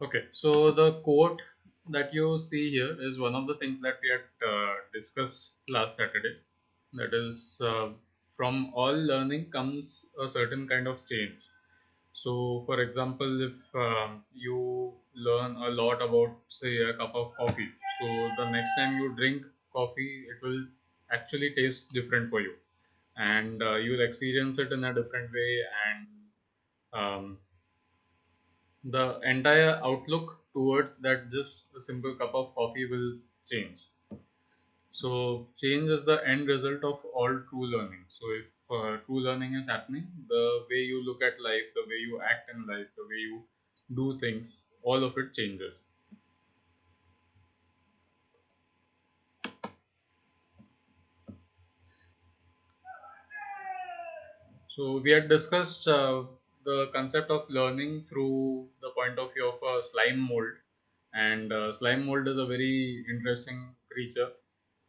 Okay, so the quote that you see here is one of the things that we had discussed last Saturday. That is, from all learning comes a certain kind of change. So, for example, if you learn a lot about, say, a cup of coffee, so the next time you drink coffee, it will actually taste different for you, and you will experience it in a different way, and um, the entire outlook towards that just a simple cup of coffee will change. So change is the end result of all true learning. So if true learning is happening, the way you look at life, the way you act in life, the way you do things, all of it changes. So we had discussed the concept of learning through the point of view of a slime mold, and slime mold is a very interesting creature.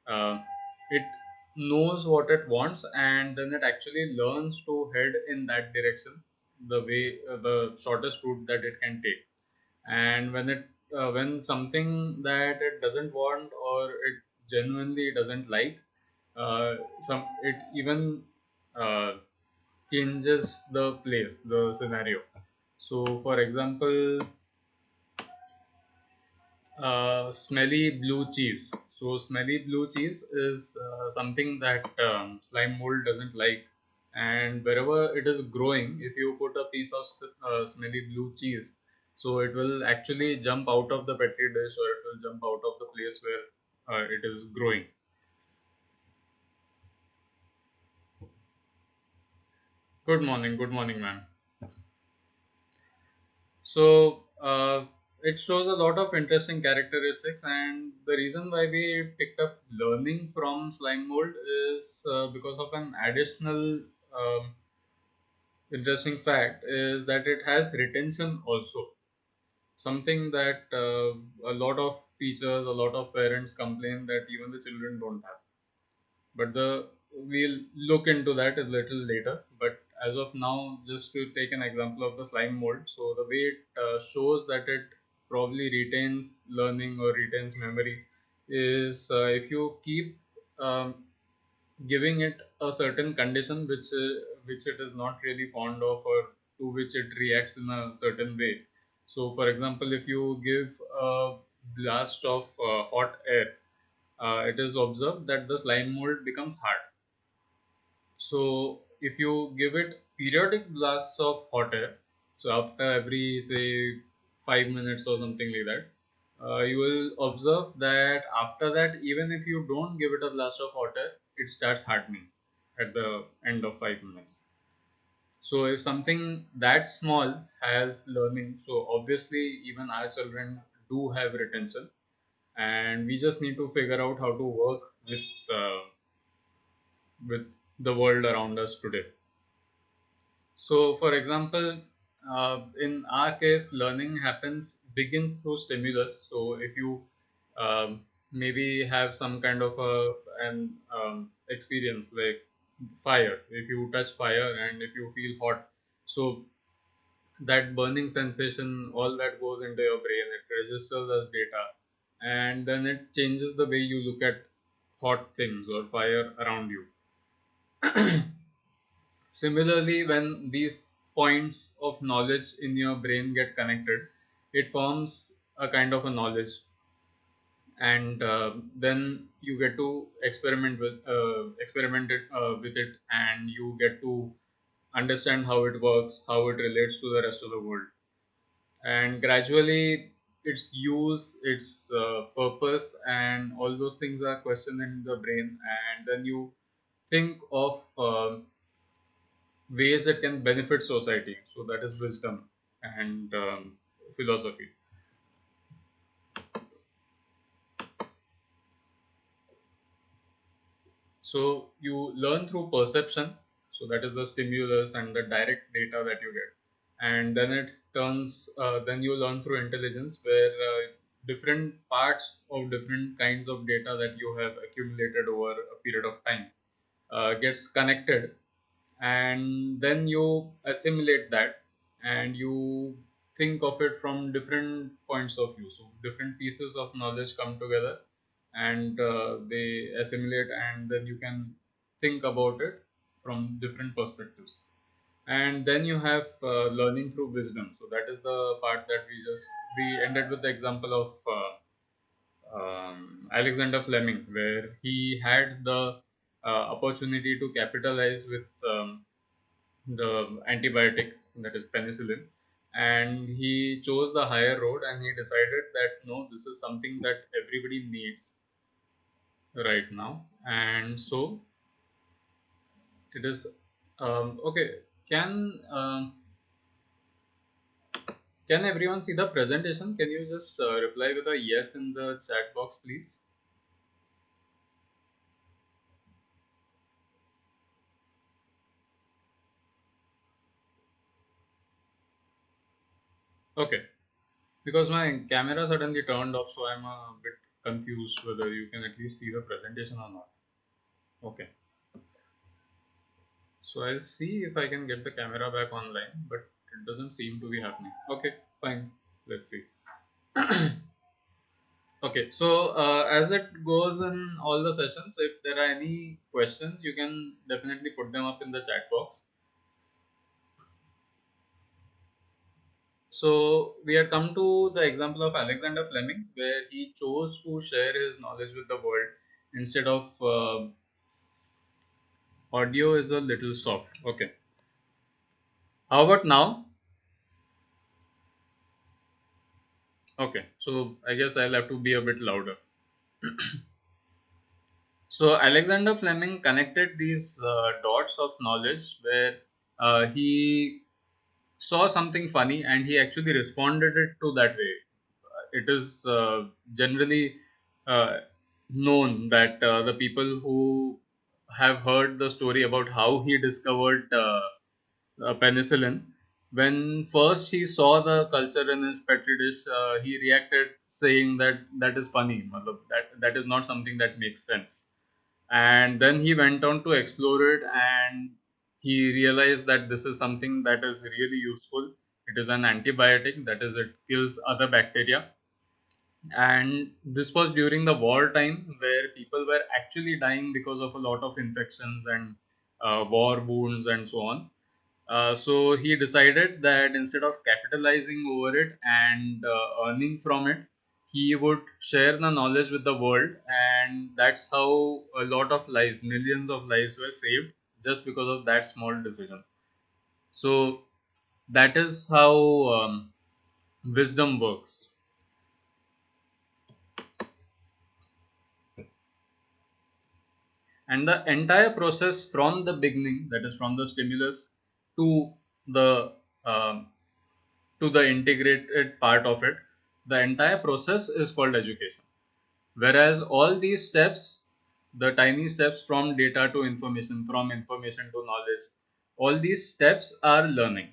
It knows what it wants, and then it actually learns to head in that direction, the way the shortest route that it can take. And when something that it doesn't want or it genuinely doesn't like, some it even uh, changes the place, the scenario. So, for example, smelly blue cheese. So, smelly blue cheese is something that slime mold doesn't like. And wherever it is growing, if you put a piece of smelly blue cheese, so it will actually jump out of the petri dish, or it will jump out of the place where it is growing. Good morning, ma'am. So it shows a lot of interesting characteristics, and the reason why we picked up learning from slime mold is because of an additional um, interesting fact is that it has retention also. Something that a lot of teachers, a lot of parents complain that even the children don't have. But we'll look into that a little later. But as of now, just to take an example of the slime mold, so the way it shows that it probably retains learning or retains memory is if you keep um, giving it a certain condition which it is not really fond of, or to which it reacts in a certain way. So, for example, if you give a blast of hot air, it is observed that the slime mold becomes hard. So if you give it periodic blasts of hot air, so after every say 5 minutes or something like that, you will observe that after that, even if you don't give it a blast of hot air, it starts hardening at the end of 5 minutes. So if something that small has learning, so obviously even our children do have retention, and we just need to figure out how to work uh, with the world around us today. So, for example, in our case, learning begins through stimulus. So, if you maybe have some kind of an experience like fire, if you touch fire and if you feel hot, so that burning sensation, all that goes into your brain, it registers as data, and then it changes the way you look at hot things or fire around you. Similarly, when these points of knowledge in your brain get connected, it forms a kind of a knowledge, and then you get to experiment it with it, and you get to understand how it works, how it relates to the rest of the world, and gradually its use, its purpose, and all those things are questioned in the brain, and then you think of ways it can benefit society. So that is wisdom and philosophy. So you learn through perception. So that is the stimulus and the direct data that you get, and then it turns. Then you learn through intelligence, where different parts of different kinds of data that you have accumulated over a period of time gets connected, and then you assimilate that, and you think of it from different points of view. So different pieces of knowledge come together and they assimilate, and then you can think about it from different perspectives. And then you have learning through wisdom. So that is the part that we ended with the example of Alexander Fleming, where he had the opportunity to capitalize with the antibiotic, that is penicillin, and he chose the higher road, and he decided that no, this is something that everybody needs right now. And so it is okay. Can everyone see the presentation? Can you just reply with a yes in the chat box, please? Okay, because my camera suddenly turned off, so I'm a bit confused whether you can at least see the presentation or not. Okay, so I'll see if I can get the camera back online, but it doesn't seem to be happening. Okay, fine. Let's see. Okay, so as it goes in all the sessions, if there are any questions, you can definitely put them up in the chat box. So we had come to the example of Alexander Fleming, where he chose to share his knowledge with the world instead of audio is a little soft. Okay. How about now? Okay. So I guess I'll have to be a bit louder. So Alexander Fleming connected these dots of knowledge where he saw something funny and he actually responded it to that way. It is generally uh, known that the people who have heard the story about how he discovered penicillin, when first he saw the culture in his petri dish, he reacted saying that that is funny, matlab, that is not something that makes sense. And then he went on to explore it, and he realized that this is something that is really useful. It is an antibiotic, that is, it kills other bacteria. And this was during the war time where people were actually dying because of a lot of infections and war wounds and so on. So he decided that instead of capitalizing over it and earning from it, he would share the knowledge with the world, and that's how a lot of lives, millions of lives, were saved just because of that small decision. So that is how wisdom works. And the entire process from the beginning, that is from the stimulus to the um, to the integrated part of it, the entire process is called education. Whereas all these steps, the tiny steps from data to information, from information to knowledge, all these steps are learning.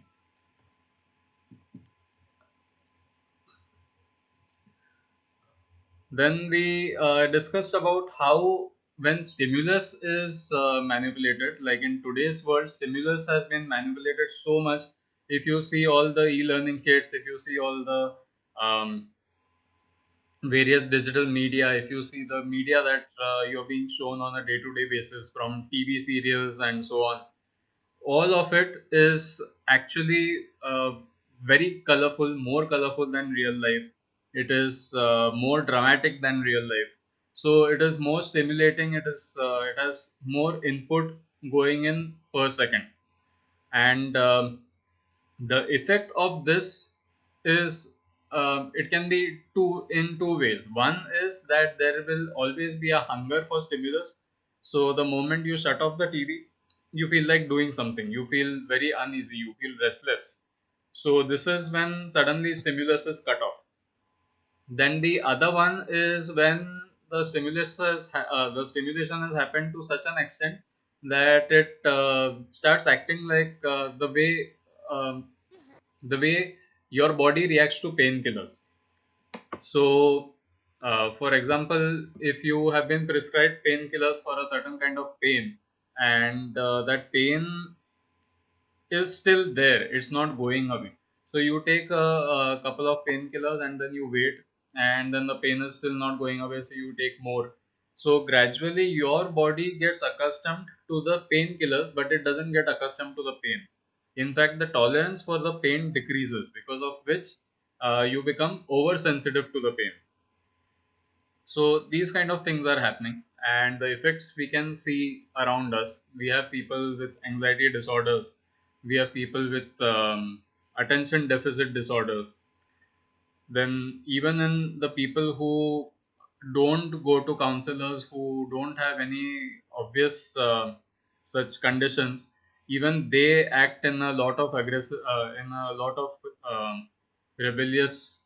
Then we discussed about how when stimulus is manipulated, like in today's world, stimulus has been manipulated so much. If you see all the e-learning kits, if you see all the various digital media, if you see the media that you're being shown on a day-to-day basis from TV serials and so on, all of it is actually very colorful, more colorful than real life. It is more dramatic than real life. So it is more stimulating. It has more input going in per second, and the effect of this is it can be two ways. One is that there will always be a hunger for stimulus. So the moment you shut off the TV, you feel like doing something. You feel very uneasy. You feel restless. So this is when suddenly stimulus is cut off. Then the other one is when the stimulation has happened to such an extent that it starts acting like um, the way your body reacts to painkillers. So, for example, if you have been prescribed painkillers for a certain kind of pain, and that pain is still there, it's not going away. So you take a couple of painkillers and then you wait, and then the pain is still not going away, so you take more. So gradually your body gets accustomed to the painkillers, but it doesn't get accustomed to the pain. In fact, the tolerance for the pain decreases, because of which you become oversensitive to the pain. So these kind of things are happening, and the effects we can see around us. We have people with anxiety disorders, we have people with attention deficit disorders. Then even in the people who don't go to counselors, who don't have any obvious such conditions, even they act in a lot of aggressive, in a lot of rebellious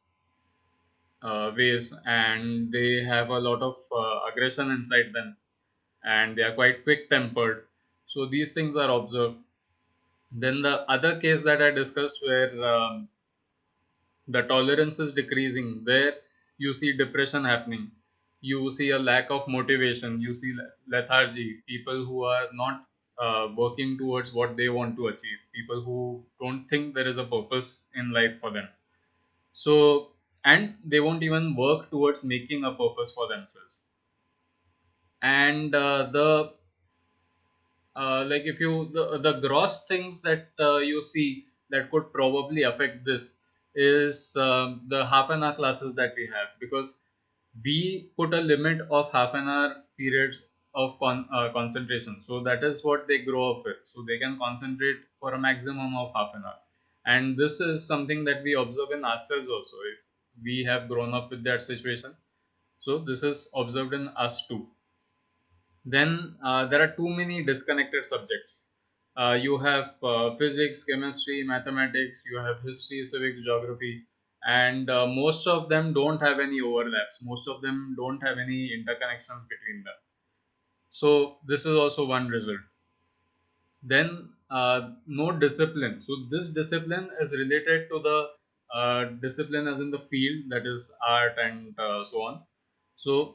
ways, and they have a lot of aggression inside them, and they are quite quick tempered. So these things are observed. Then the other case that I discussed, where the tolerance is decreasing, where you see depression happening, you see a lack of motivation, you see lethargy, people who are not working towards what they want to achieve, people who don't think there is a purpose in life for them. So, and they won't even work towards making a purpose for themselves. And the like if you the gross things that you see that could probably affect this is the half an hour classes that we have, because we put a limit of half an hour periods of concentration, so that is what they grow up with, so they can concentrate for a maximum of half an hour. And this is something that we observe in ourselves also, if we have grown up with that situation. So this is observed in us too. Then there are too many disconnected subjects. You have physics, chemistry, mathematics, you have history, civics, geography, and most of them don't have any overlaps. Most of them don't have any interconnections between them. So this is also one result. Then no discipline. So this discipline is related to the discipline as in the field, that is art and so on. So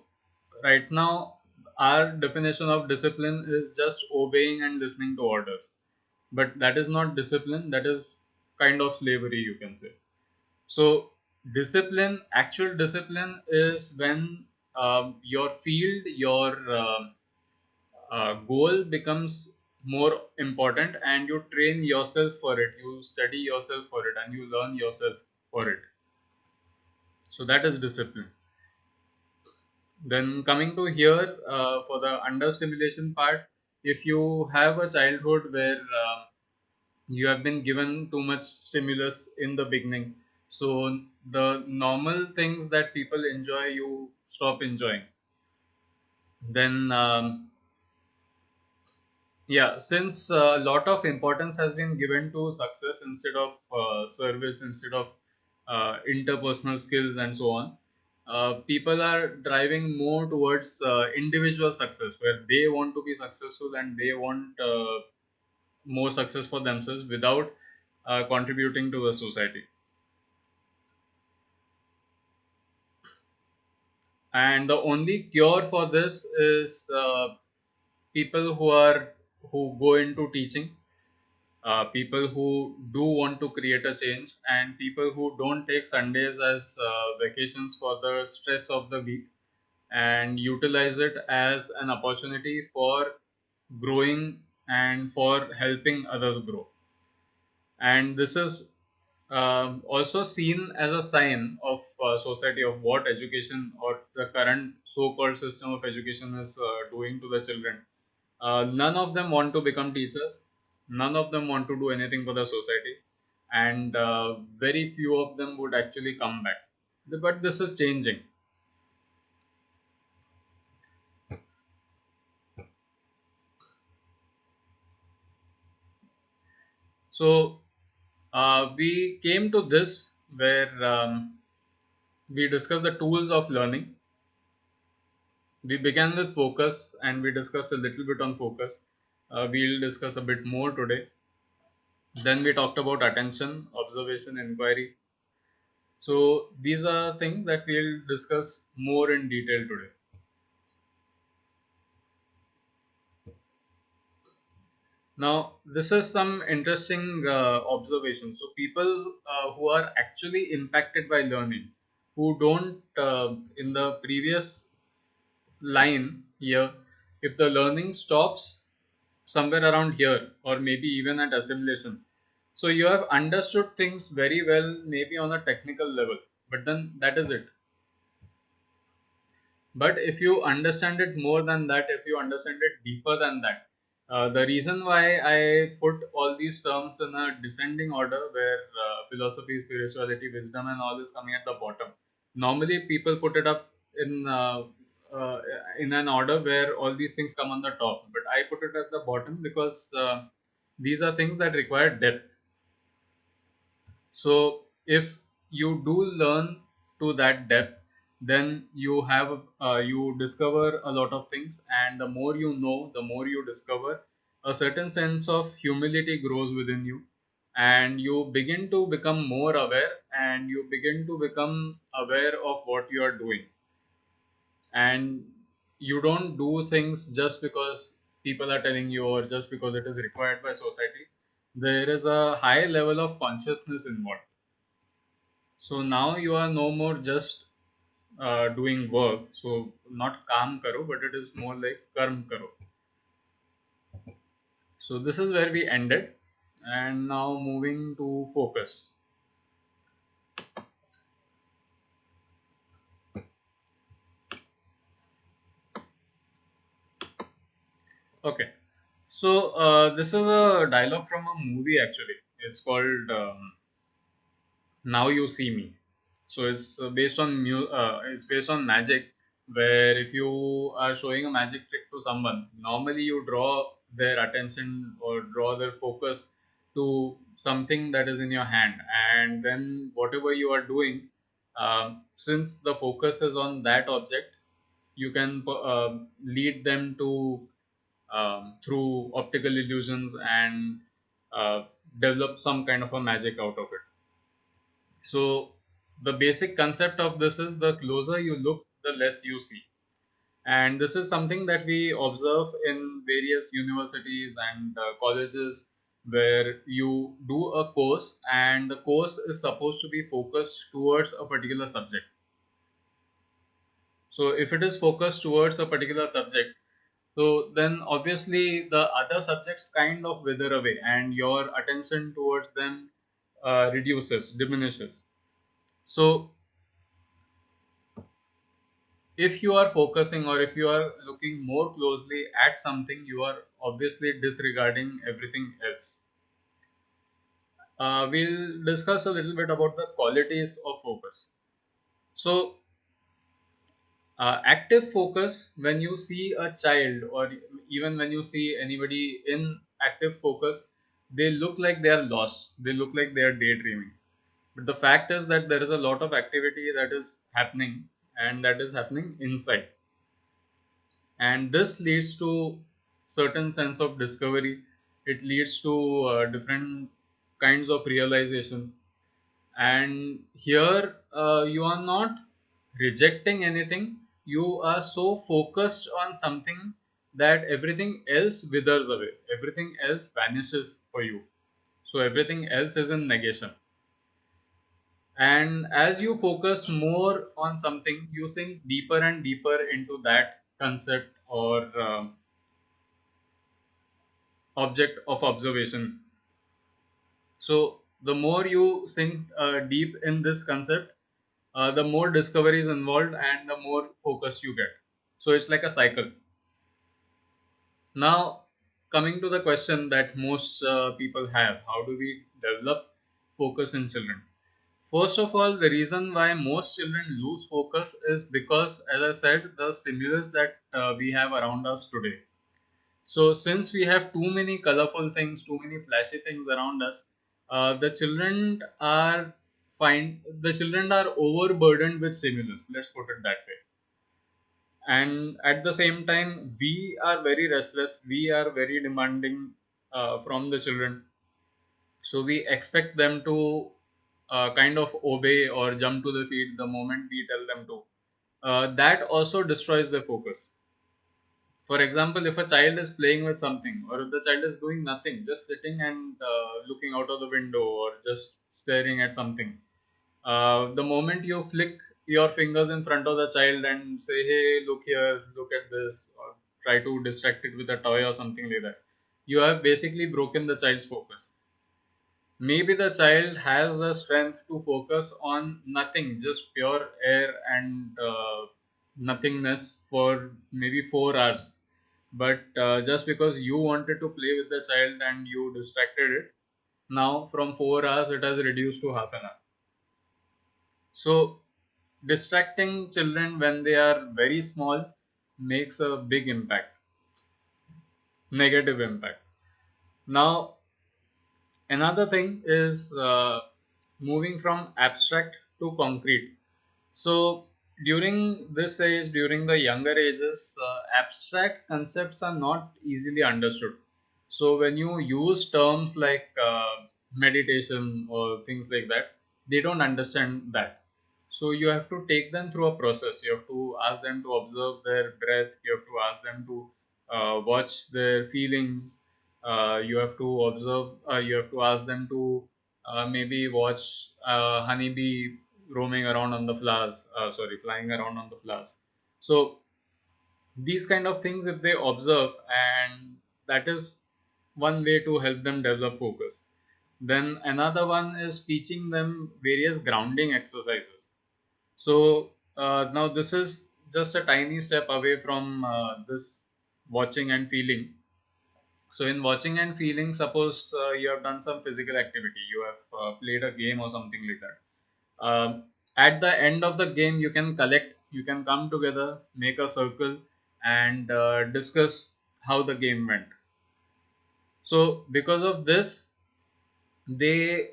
right now our definition of discipline is just obeying and listening to orders, but that is not discipline, that is kind of slavery, you can say. So discipline, actual discipline, is when your field, your goal becomes more important, and you train yourself for it, you study yourself for it, and you learn yourself for it. So that is discipline. Then coming to here, for the under stimulation part, if you have a childhood where you have been given too much stimulus in the beginning, so the normal things that people enjoy, you stop enjoying. Then yeah, since a lot of importance has been given to success instead of service, instead of interpersonal skills and so on, people are driving more towards individual success, where they want to be successful and they want more success for themselves without contributing to the society. And the only cure for this is people who go into teaching, people who do want to create a change, and people who don't take Sundays as vacations for the stress of the week, and utilize it as an opportunity for growing and for helping others grow. And this is also seen as a sign of society, of what education or the current so-called system of education is doing to the children. None of them want to become teachers. None of them want to do anything for the society, and very few of them would actually come back. But this is changing. So we came to this where we discussed the tools of learning. We began with focus, and we discussed a little bit on focus. We'll discuss a bit more today. Then we talked about attention, observation, inquiry. So these are things that we'll discuss more in detail today. Now, this is some interesting observation. So, people who are actually impacted by learning, who don't, in the previous line here, if the learning stops somewhere around here, or maybe even at assimilation, so you have understood things very well, maybe on a technical level, but then that is it. But if you understand it more than that, if you understand it deeper than that, the reason why I put all these terms in a descending order, where philosophy, spirituality, wisdom, and all is coming at the bottom. Normally, people put it up uh, in an order where all these things come on the top, but I put it at the bottom because these are things that require depth. So if you do learn to that depth, then you discover a lot of things, and the more you know, the more you discover, a certain sense of humility grows within you, and you begin to become more aware, and you begin to become aware of what you are doing, and you don't do things just because people are telling you or just because it is required by society. There is a high level of consciousness involved. So now you are no more just doing work. So not kaam karo, but it is more like karm karo. So this is where we ended, and now moving to focus. Okay. So this is a dialogue from a movie actually. It's called Now You See Me. So it's it's based on magic, where if you are showing a magic trick to someone, normally you draw their attention or draw their focus to something that is in your hand, and then whatever you are doing, since the focus is on that object, you can lead them to through optical illusions and uh, develop some kind of a magic out of it. So the basic concept of this is the closer you look, the less you see. And this is something that we observe in various universities and colleges, where you do a course and the course is supposed to be focused towards a particular subject. So if it is focused towards a particular subject, so then obviously the other subjects kind of wither away and your attention towards them reduces, diminishes. So if you are focusing or if you are looking more closely at something, you are obviously disregarding everything else. We'll discuss a little bit about the qualities of focus. So active focus, when you see a child or even when you see anybody in active focus, they look like they are lost, they look like they are daydreaming, but the fact is that there is a lot of activity that is happening, and that is happening inside, and this leads to certain sense of discovery. It leads to different kinds of realizations, and here you are not rejecting anything. You are so focused on something that everything else withers away, everything else vanishes for you, so everything else is in negation. And as you focus more on something, you sink deeper and deeper into that concept or object of observation. So the more you sink deep in this concept, the more discoveries involved and the more focused you get. So it's like a cycle. Now, coming to the question that most people have, how do we develop focus in children? First of all, the reason why most children lose focus is because, as I said, the stimulus that we have around us today. So, since we have too many colorful things, too many flashy things around us, the children are overburdened with stimulus. Let's put it that way. And at the same time, we are very restless. We are very demanding from the children. So we expect them to kind of obey or jump to the feet the moment we tell them to. That also destroys their focus. For example, if a child is playing with something, or if the child is doing nothing, just sitting and looking out of the window, or just staring at something, the moment you flick your fingers in front of the child and say, "Hey, look here, look at this," or try to distract it with a toy or something like that, you have basically broken the child's focus. Maybe the child has the strength to focus on nothing, just pure air and nothingness for maybe 4 hours. But just because you wanted to play with the child and you distracted it, now from 4 hours it has reduced to half an hour. So, distracting children when they are very small makes a big impact, negative impact. Now, another thing is moving from abstract to concrete. So, during this age, during the younger ages, abstract concepts are not easily understood. So, when you use terms like meditation or things like that, they don't understand that. So, you have to take them through a process. You have to ask them to observe their breath, you have to ask them to watch their feelings, you have to observe, you have to ask them to maybe watch honeybee roaming around on the flowers, flying around on the flowers. So these kind of things, if they observe, and that is one way to help them develop focus. Then another one is teaching them various grounding exercises. So now this is just a tiny step away from this watching and feeling. So in watching and feeling, suppose you have done some physical activity, you have played a game or something like that. At the end of the game, you can collect, you can come together, make a circle, and discuss how the game went. So because of this, they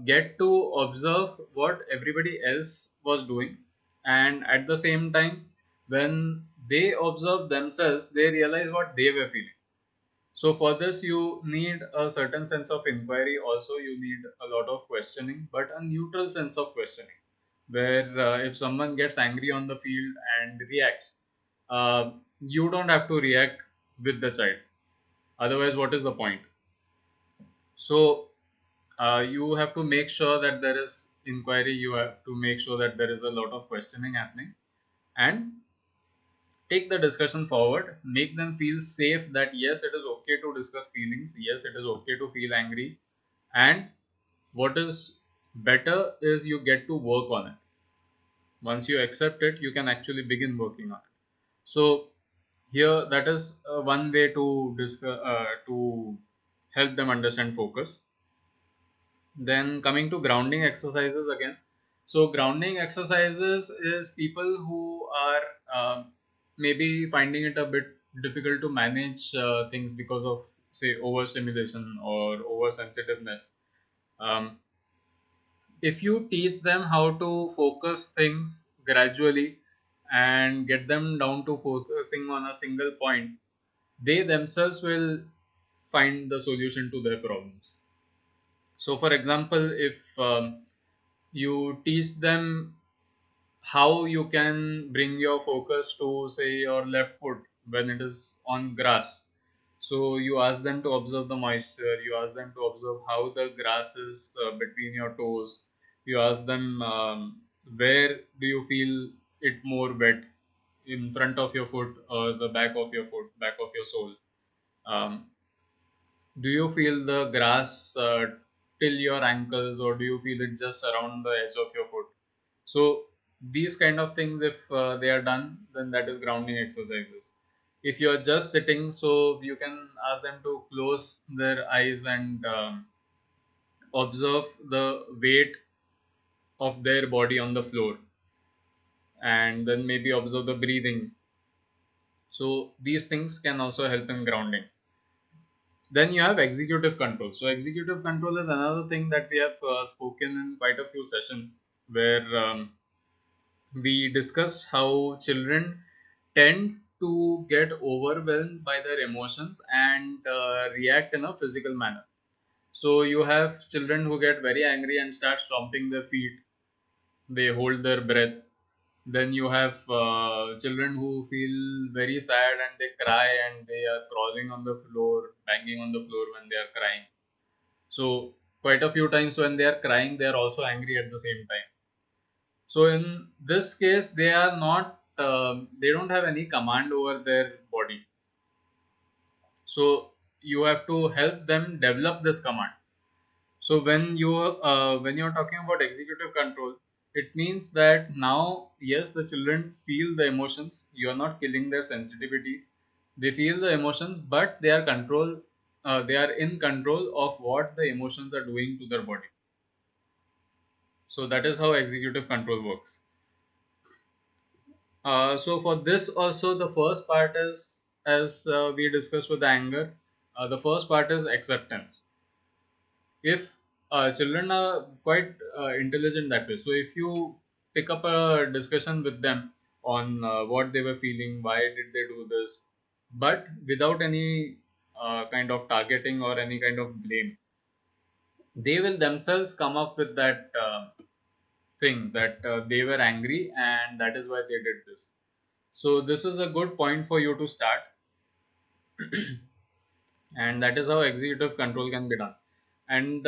get to observe what everybody else was doing, and at the same time, when they observe themselves, they realize what they were feeling. So for this, you need a certain sense of inquiry. Also, you need a lot of questioning, but a neutral sense of questioning, where if someone gets angry on the field and reacts, you don't have to react with the child. Otherwise, what is the point? So you have to make sure that there is inquiry. You have to make sure that there is a lot of questioning happening, and take the discussion forward. Make them feel safe that yes, it is okay to discuss feelings, yes, it is okay to feel angry, and what is better is you get to work on it. Once you accept it, you can actually begin working on it. So here, that is one way to discuss, to help them understand focus. Then coming to grounding exercises again. So grounding exercises is people who are maybe finding it a bit difficult to manage things because of, say, overstimulation or oversensitiveness. Um, if you teach them how to focus things gradually and get them down to focusing on a single point, they themselves will find the solution to their problems. So, for example, if you teach them how you can bring your focus to, say, your left foot when it is on grass. So you ask them to observe the moisture, you ask them to observe how the grass is between your toes, you ask them where do you feel it more wet, in front of your foot or the back of your foot, back of your sole. um, do you feel the grass till your ankles, or do you feel it just around the edge of your foot? So these kind of things, if they are done, then that is grounding exercises. If you are just sitting, so you can ask them to close their eyes and observe the weight of their body on the floor, and then maybe observe the breathing. So these things can also help in grounding. Then you have executive control. So executive control is another thing that we have spoken in quite a few sessions, where we discussed how children tend to get overwhelmed by their emotions and react in a physical manner. So you have children who get very angry and start stomping their feet. They hold their breath. Then you have children who feel very sad and they cry and they are crawling on the floor, banging on the floor when they are crying. So quite a few times when they are crying, they are also angry at the same time. So in this case, they are not, they don't have any command over their body. So you have to help them develop this command. So when you're talking about executive control, it means that now yes, the children feel the emotions. You are not killing their sensitivity. They feel the emotions, but they are control. They are in control of what the emotions are doing to their body. So that is how executive control works. So for this also, the first part is, as we discussed with the anger, the first part is acceptance. If children are quite intelligent that way, so if you pick up a discussion with them on what they were feeling, why did they do this, but without any kind of targeting or any kind of blame, they will themselves come up with that thing that they were angry and that is why they did this. So this is a good point for you to start, and that is how executive control can be done. And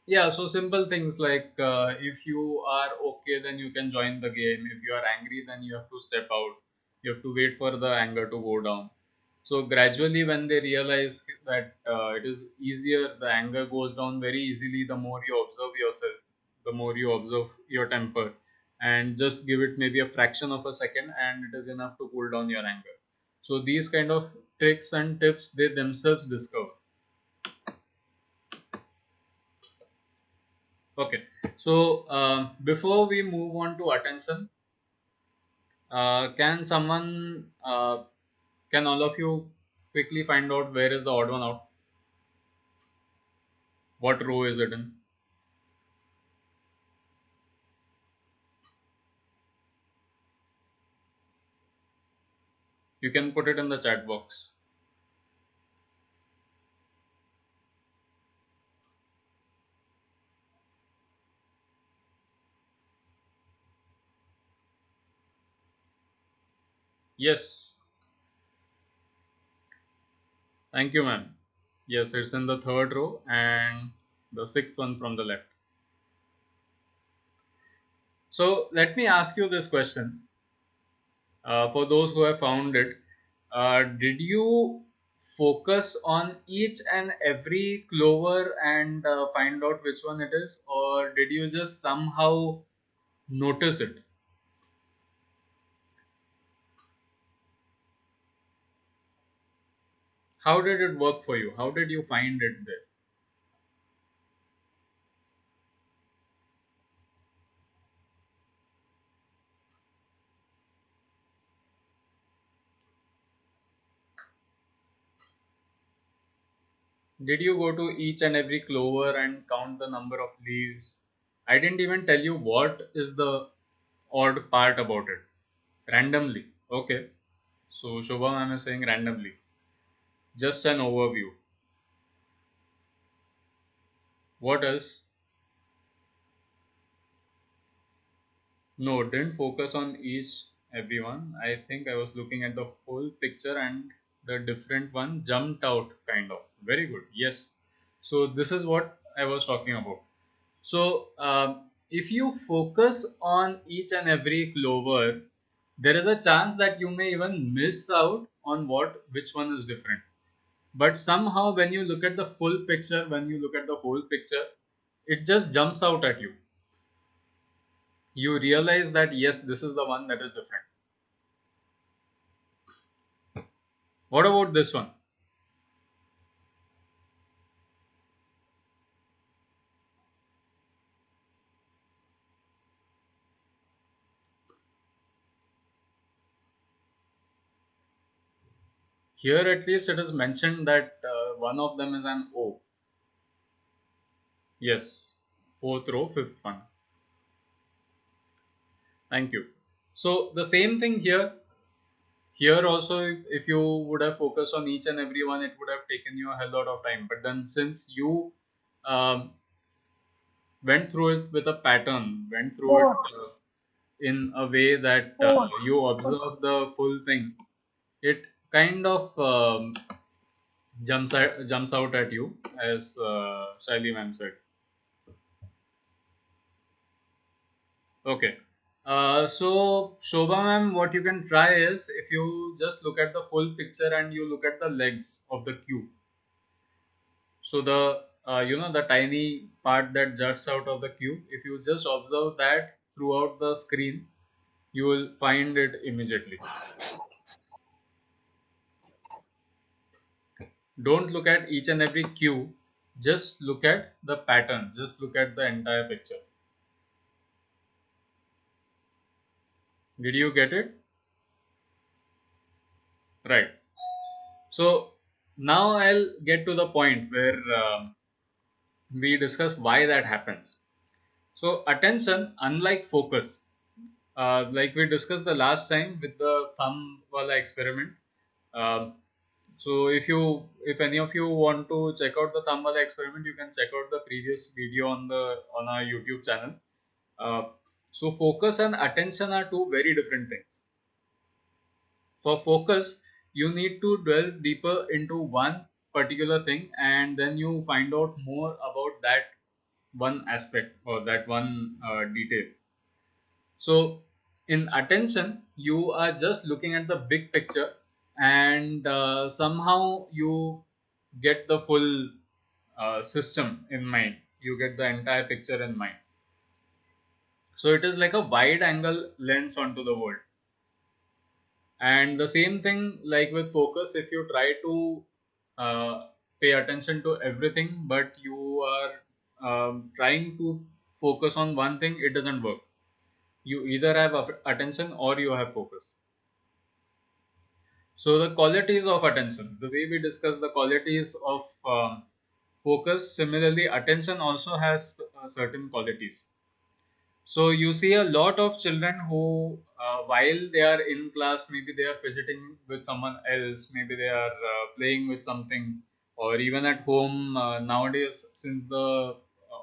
yeah, so simple things like if you are okay, then you can join the game. If you are angry, then you have to step out. You have to wait for the anger to go down. So gradually, when they realize that it is easier, the anger goes down very easily. The more you observe yourself, the more you observe your temper, and just give it maybe a fraction of a second, and it is enough to cool down your anger. So these kind of tricks and tips they themselves discover. Okay, so before we move on to attention, can someone, can all of you quickly find out where is the odd one out? What row is it in? You can put it in the chat box. Yes, thank you, ma'am. Yes, it's in the third row and the sixth one from the left. So let me ask you this question. For those who have found it, did you focus on each and every clover and find out which one it is, or did you just somehow notice it? How did it work for you? How did you find it there? Did you go to each and every clover and count the number of leaves? I didn't even tell you what is the odd part about it. Randomly. Okay. So Shobha ma'am is saying randomly. Just an overview. What else? No, didn't focus on each everyone. I think I was looking at the whole picture and the different one jumped out kind of. Very good. Yes. So this is what I was talking about. So if you focus on each and every clover, there is a chance that you may even miss out on what which one is different. But somehow when you look at the full picture, when you look at the whole picture, it just jumps out at you. You realize that yes, this is the one that is different. What about this one? Here at least it is mentioned that one of them is an O. Yes, fourth row, fifth one. Thank you. So the same thing here. Here also, if you would have focused on each and every one, it would have taken you a hell lot of time. But then since you um, went through it with a pattern, went through it in a way that Oh, you observe the full thing, it kind of jumps out at you, as Shaili ma'am said. Okay. So Shobha ma'am, what you can try is, if you just look at the full picture and you look at the legs of the cube. So the the tiny part that juts out of the cube, if you just observe that throughout the screen, you will find it immediately. Don't look at each and every cube. Just look at the pattern. Just look at the entire picture. Did you get it? Right. So now I'll get to the point where we discuss why that happens. So attention, unlike focus, like we discussed the last time with the thumb wala experiment. Um, so if any of you want to check out the thumb wala experiment, you can check out the previous video on our YouTube channel. Uh, so focus and attention are two very different things. For focus, you need to delve deeper into one particular thing, and then you find out more about that one aspect or that one detail. So, in attention, you are just looking at the big picture, and somehow you get the full system in mind. You get the entire picture in mind. So, it is like a wide angle lens onto the world. And the same thing, like with focus, if you try to uh, pay attention to everything, but you are trying to focus on one thing, it doesn't work. You either have attention or you have focus. So the qualities of attention, the way we discuss the qualities of focus, similarly attention also has certain qualities. So you see a lot of children who, while they are in class, maybe they are fidgeting with someone else, maybe they are playing with something, or even at home nowadays, since the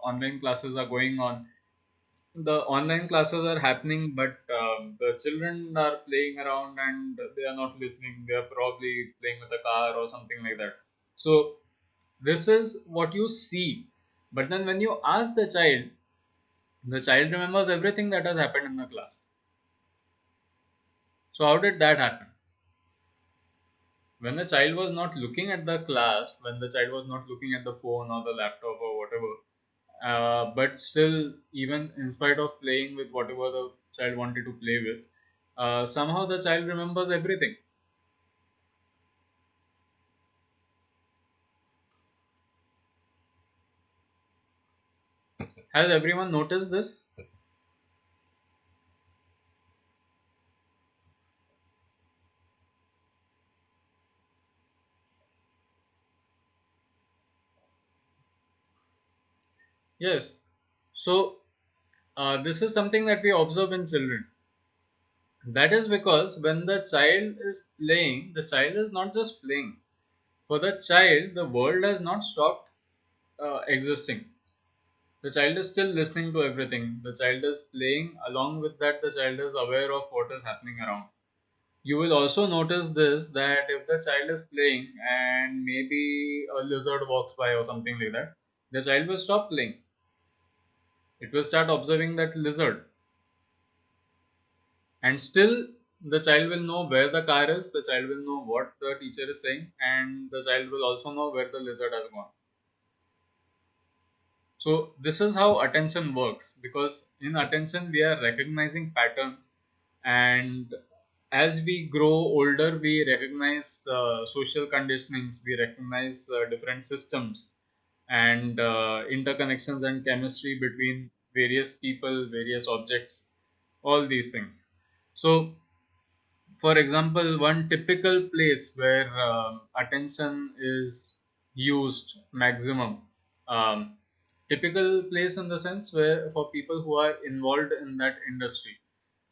online classes are going on, the online classes are happening, but the children are playing around and they are not listening. They are probably playing with a car or something like that. So this is what you see. But then when you ask the child remembers everything that has happened in the class. So how did that happen? When the child was not looking at the class, when the child was not looking at the phone or the laptop or whatever, but still, even in spite of playing with whatever the child wanted to play with, somehow the child remembers everything. Has everyone noticed this? Yes. So, this is something that we observe in children. That is because when the child is playing, the child is not just playing. For the child, the world has not stopped existing. The child is still listening to everything. The child is playing. Along with that, the child is aware of what is happening around. You will also notice this, that if the child is playing and maybe a lizard walks by or something like that, the child will stop playing. It will start observing that lizard, and still the child will know where the car is, the child will know what the teacher is saying, and the child will also know where the lizard has gone. So this is how attention works, because in attention we are recognizing patterns, and as we grow older we recognize social conditionings, we recognize different systems and interconnections and chemistry between various people, various objects, all these things. So for example, one typical place where attention is used maximum, um, typical place in the sense where for people who are involved in that industry,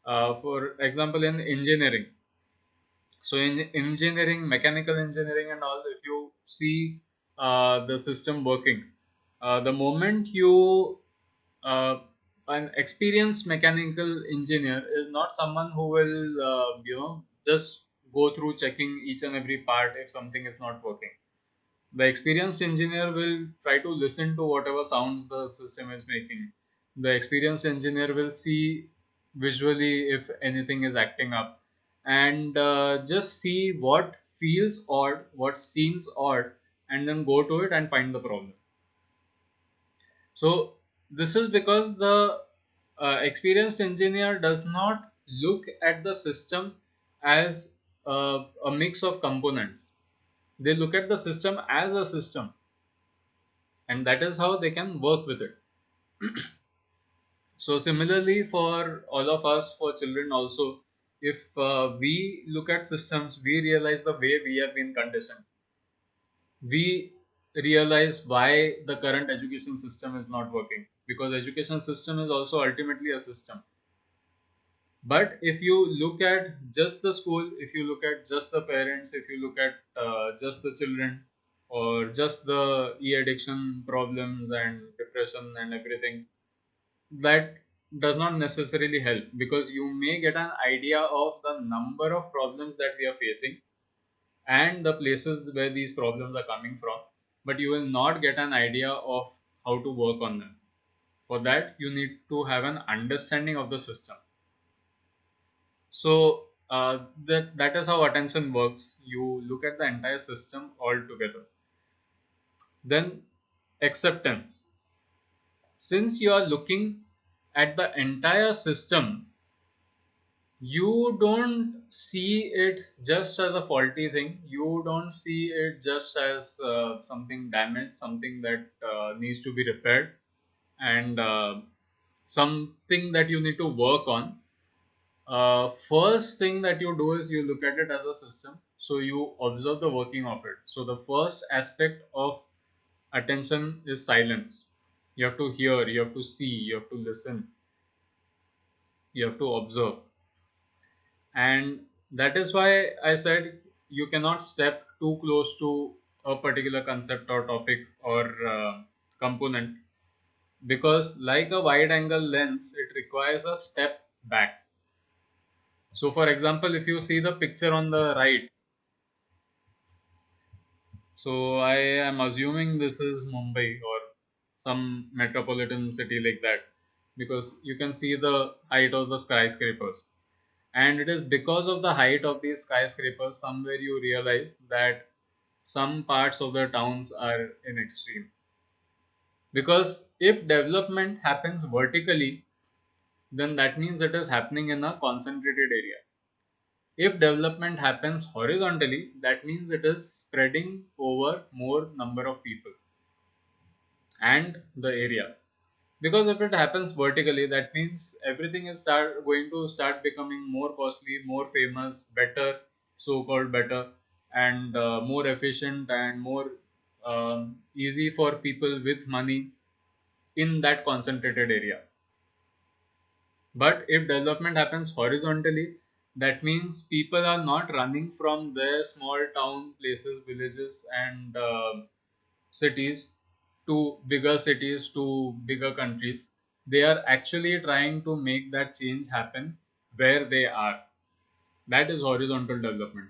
for example, in engineering. So in engineering, mechanical engineering and all, if you see the system working, the moment you uh, an experienced mechanical engineer is not someone who will just go through checking each and every part if something is not working. The experienced engineer will try to listen to whatever sounds the system is making. The experienced engineer will see visually if anything is acting up, and just see what feels odd, what seems odd, and then go to it and find the problem. So this is because the experienced engineer does not look at the system as a mix of components. They look at the system as a system, and that is how they can work with it. So similarly, for all of us, for children also, if we look at systems, we realize the way we have been conditioned. We realize why the current education system is not working, because education system is also ultimately a system. But if you look at just the school, if you look at just the parents, if you look at just the children, or just the e-addiction problems and depression and everything, that does not necessarily help, because you may get an idea of the number of problems that we are facing and the places where these problems are coming from, but you will not get an idea of how to work on them. For that, you need to have an understanding of the system. So that is how attention works. You look at the entire system altogether. Then acceptance. Since you are looking at the entire system, you don't see it just as a faulty thing. You don't see it just as something damaged, something that needs to be repaired, and something that you need to work on. First thing that you do is you look at it as a system. So you observe the working of it. So the first aspect of attention is silence. You have to hear, you have to see, you have to listen, you have to observe. And that is why I said you cannot step too close to a particular concept or topic or component, because like a wide angle lens, it requires a step back. So for example, if you see the picture on the right, so I am assuming this is Mumbai or some metropolitan city like that, because you can see the height of the skyscrapers. And it is because of the height of these skyscrapers, somewhere you realize that some parts of the towns are in extreme. Because if development happens vertically, then that means it is happening in a concentrated area. If development happens horizontally, that means it is spreading over more number of people and the area. Because if it happens vertically, that means everything is going to start becoming more costly, more famous, better, so-called better, and more efficient and more easy for people with money in that concentrated area. But if development happens horizontally, that means people are not running from their small town places, villages, and cities to bigger cities, to bigger countries. They are actually trying to make that change happen where they are. That is horizontal development.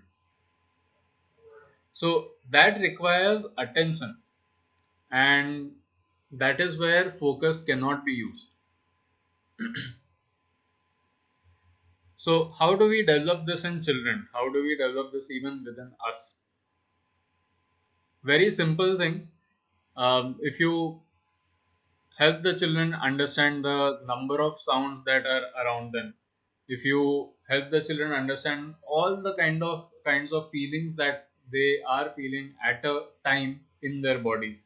So that requires attention, and that is where focus cannot be used. So how do we develop this in children? How do we develop this even within us? Very simple things. If you help the children understand the number of sounds that are around them, if you help the children understand all the kinds of feelings that they are feeling at a time in their body.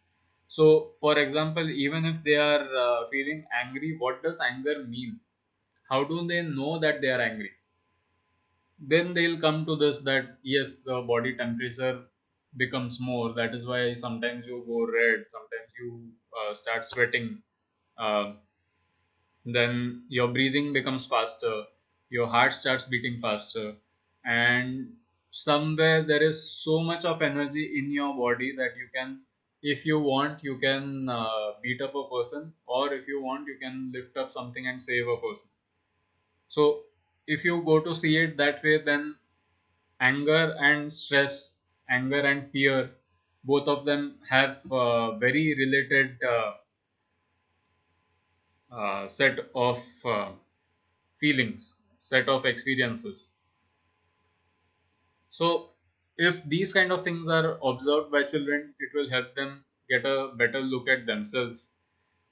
So for example, even if they are feeling angry, what does anger mean? How do they know that they are angry? Then they'll come to this, that yes, the body temperature becomes more, that is why sometimes you go red, sometimes you start sweating, uh, then your breathing becomes faster, your heart starts beating faster, and somewhere there is so much of energy in your body that you can if you want, you can beat up a person, or if you want, you can lift up something and save a person. So if you go to see it that way, then anger and stress, anger and fear, both of them have very related set of feelings, set of experiences. So if these kind of things are observed by children, it will help them get a better look at themselves.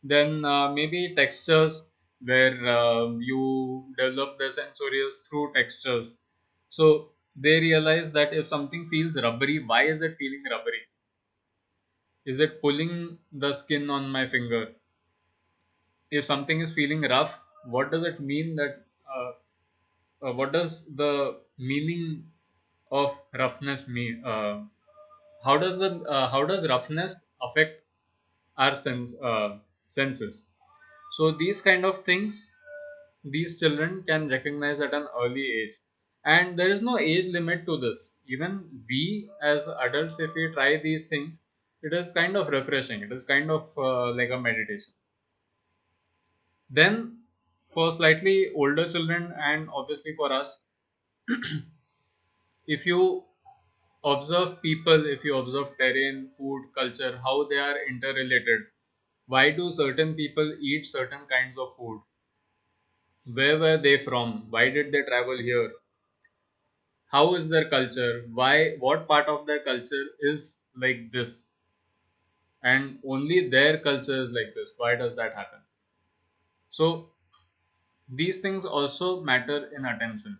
Then maybe textures, where you develop the sensorials through textures. So they realize that if something feels rubbery, why is it feeling rubbery? Is it pulling the skin on my finger? If something is feeling rough, what does it mean that what does the meaning of roughness mean? How does roughness affect our senses? So these kind of things, these children can recognize at an early age, and there is no age limit to this. Even we as adults, if we try these things, it is kind of refreshing. It is kind of like a meditation. Then for slightly older children, and obviously for us, if you observe people, if you observe terrain, food, culture, how they are interrelated, why do certain people eat certain kinds of food, where were they from, why did they travel here, how is their culture, why, what part of their culture is like this, and only their culture is like this, why does that happen? So these things also matter in attention.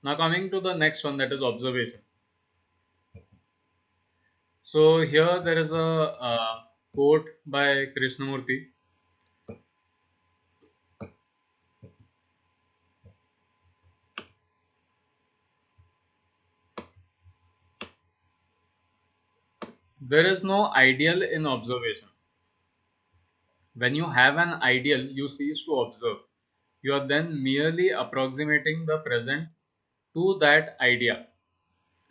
Now coming to the next one, that is observation. So here there is a quote by Krishnamurti. There is no ideal in observation. When you have an ideal, you cease to observe. You are then merely approximating the present to that idea,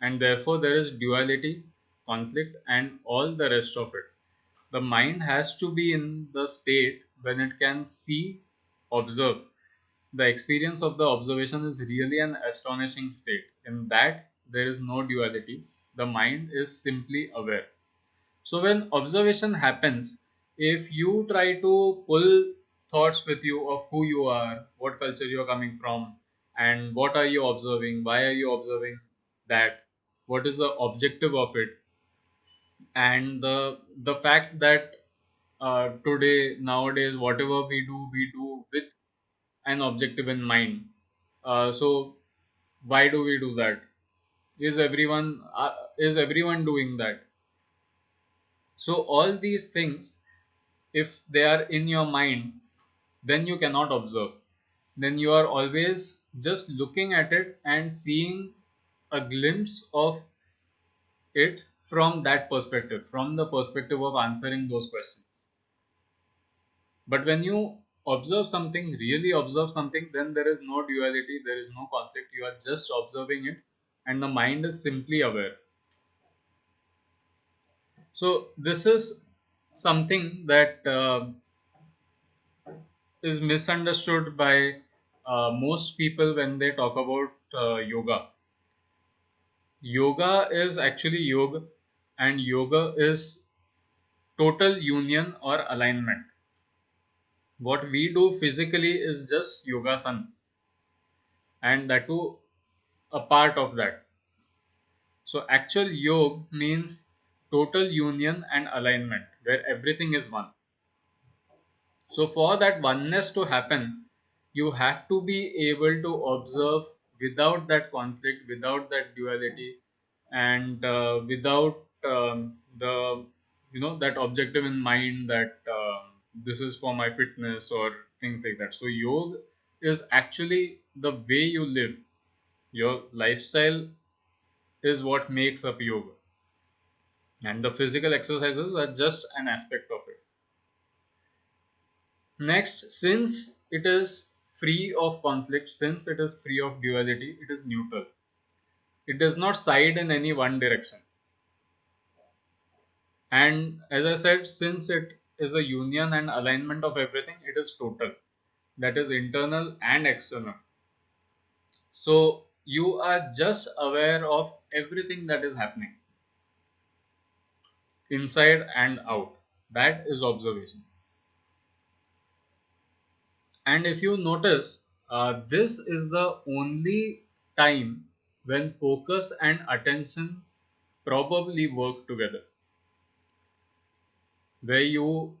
and therefore there is duality, conflict, and all the rest of it. The mind has to be in the state when it can see, observe. The experience of the observation is really an astonishing state. In that, there is no duality. The mind is simply aware. So when observation happens, if you try to pull thoughts with you of who you are, what culture you are coming from, and what are you observing, why are you observing that, what is the objective of it, and the fact that today nowadays whatever we do with an objective in mind. So why do we do that? Is everyone doing that? So all these things, if they are in your mind, then you cannot observe. Then you are always just looking at it and seeing a glimpse of it from that perspective, from the perspective of answering those questions. But when you observe something, really observe something, then there is no duality, there is no conflict. You are just observing it, and the mind is simply aware. So this is something that is misunderstood by most people when they talk about yoga. Yoga is actually yoga, and yoga is total union or alignment. What we do physically is just yogasan, and that too a part of that. So actual yoga means total union and alignment, where everything is one. So for that oneness to happen, you have to be able to observe without that conflict, without that duality, and without the that objective in mind that this is for my fitness or things like that. So yoga is actually the way you live. Your lifestyle is what makes up yoga, and the physical exercises are just an aspect of it. Next, since it is free of conflict. Since it is free of duality, it is neutral. It does not side in any one direction. And as I said, since it is a union and alignment of everything, it is total. That is internal and external. So you are just aware of everything that is happening inside and out. That is observation. And if you notice, this is the only time when focus and attention probably work together, where you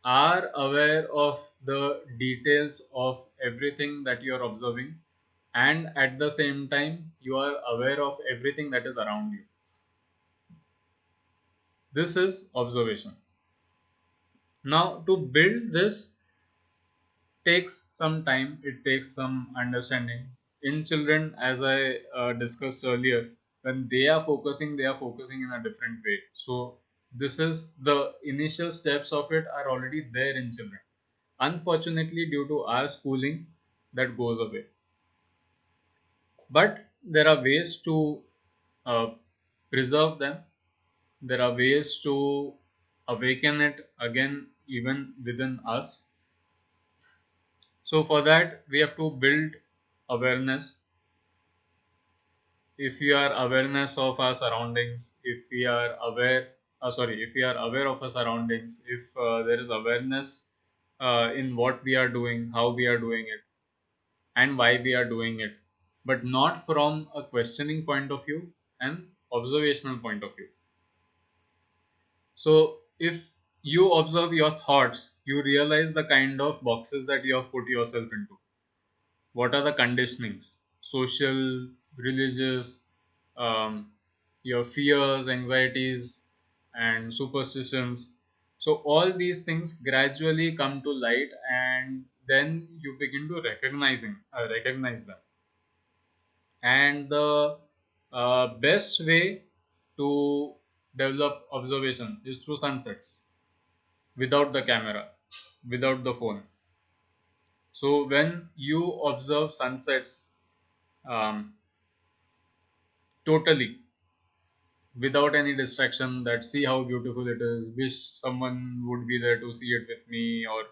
are aware of the details of everything that you are observing, and at the same time, you are aware of everything that is around you. This is observation. Now, to build this takes some time, it takes some understanding. In children, as I discussed earlier, when they are focusing in a different way. So, this is the initial steps of it are already there in children. Unfortunately, due to our schooling, that goes away. But there are ways to uh, preserve them, there are ways to awaken it again, even within us. So, for that, we have to build awareness. If we are awareness of our surroundings, if we are aware, if we are aware of our surroundings, if there is awareness in what we are doing, how we are doing it, and why we are doing it, but not from a questioning point of view and observational point of view. So, if you observe your thoughts, you realize the kind of boxes that you have put yourself into. What are the conditionings? Social, religious, um, your fears, anxieties, and superstitions. So, all these things gradually come to light, and then you begin to recognize them. And the best way to develop observation is through sunsets, without the camera, without the phone. So when you observe sunsets um, totally without any distraction, that see how beautiful it is, wish someone would be there to see it with me, or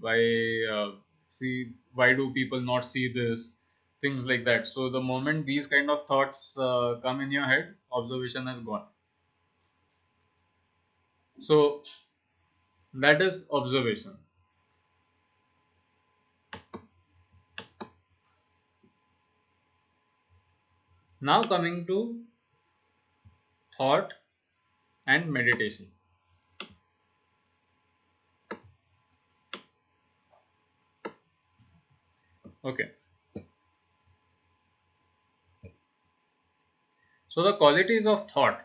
why see why do people not see this, things like that. So the moment these kind of thoughts come in your head, observation has gone. So that is observation. Now coming to thought and meditation. Okay, so the qualities of thought.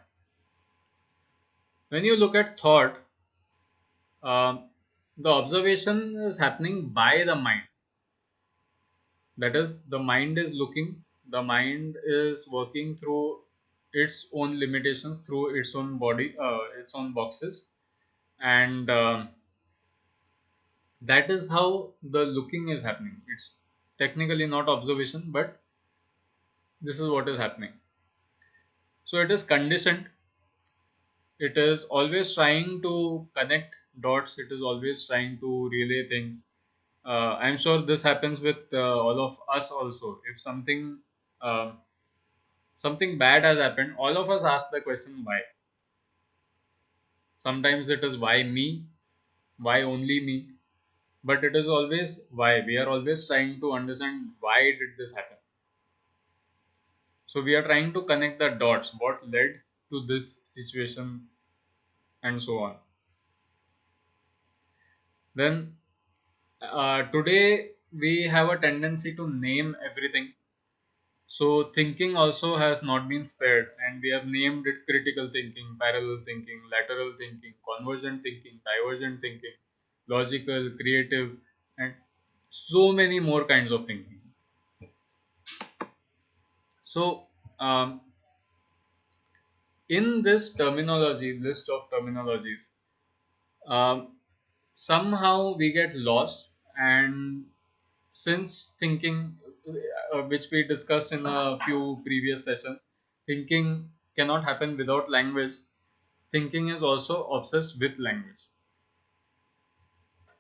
When you look at thought, um, the observation is happening by the mind. That is, the mind is looking, the mind is working through its own limitations, through its own body, its own boxes, and that is how the looking is happening. It's technically not observation, but this is what is happening. So it is conditioned, it is always trying to connect dots, it is always trying to relay things. I'm sure this happens with all of us also. If um, something bad has happened, all of us ask the question why. Sometimes it is why me, why only me, but it is always why. We are always trying to understand why did this happen. So we are trying to connect the dots, what led to this situation, and so on. Then today we have a tendency to name everything. So thinking also has not been spared, and we have named it critical thinking, parallel thinking, lateral thinking, convergent thinking, divergent thinking, logical, creative, and so many more kinds of thinking. So in this terminology, list of terminologies, um, somehow we get lost, and since thinking, which we discussed in a few previous sessions, thinking cannot happen without language. Thinking is also obsessed with language.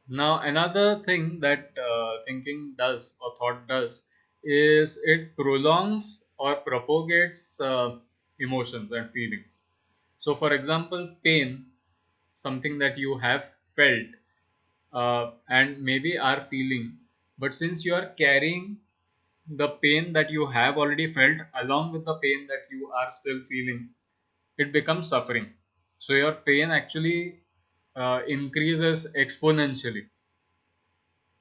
Now, another thing that thinking does or thought does is it prolongs or propagates emotions and feelings. So, for example, pain, something that you have felt and maybe are feeling, but since you are carrying the pain that you have already felt along with the pain that you are still feeling, it becomes suffering. So, your pain actually increases exponentially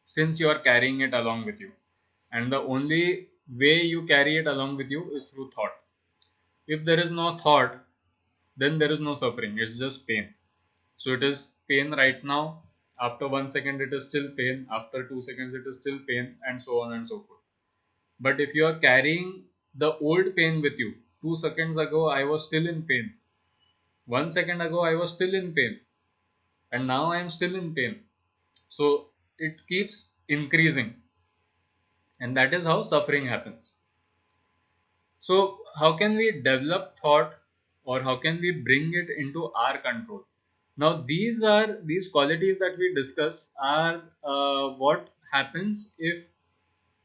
since you are carrying it along with you. And the only way you carry it along with you is through thought. If there is no thought, then there is no suffering, it's just pain. So it is pain right now. After 1 second, it is still pain. After 2 seconds, it is still pain, and so on and so forth. But if you are carrying the old pain with you, 2 seconds ago, I was still in pain. 1 second ago, I was still in pain, and now I am still in pain. So it keeps increasing, and that is how suffering happens. So, how can we develop thought, or how can we bring it into our control? Now, these qualities that we discuss are what happens if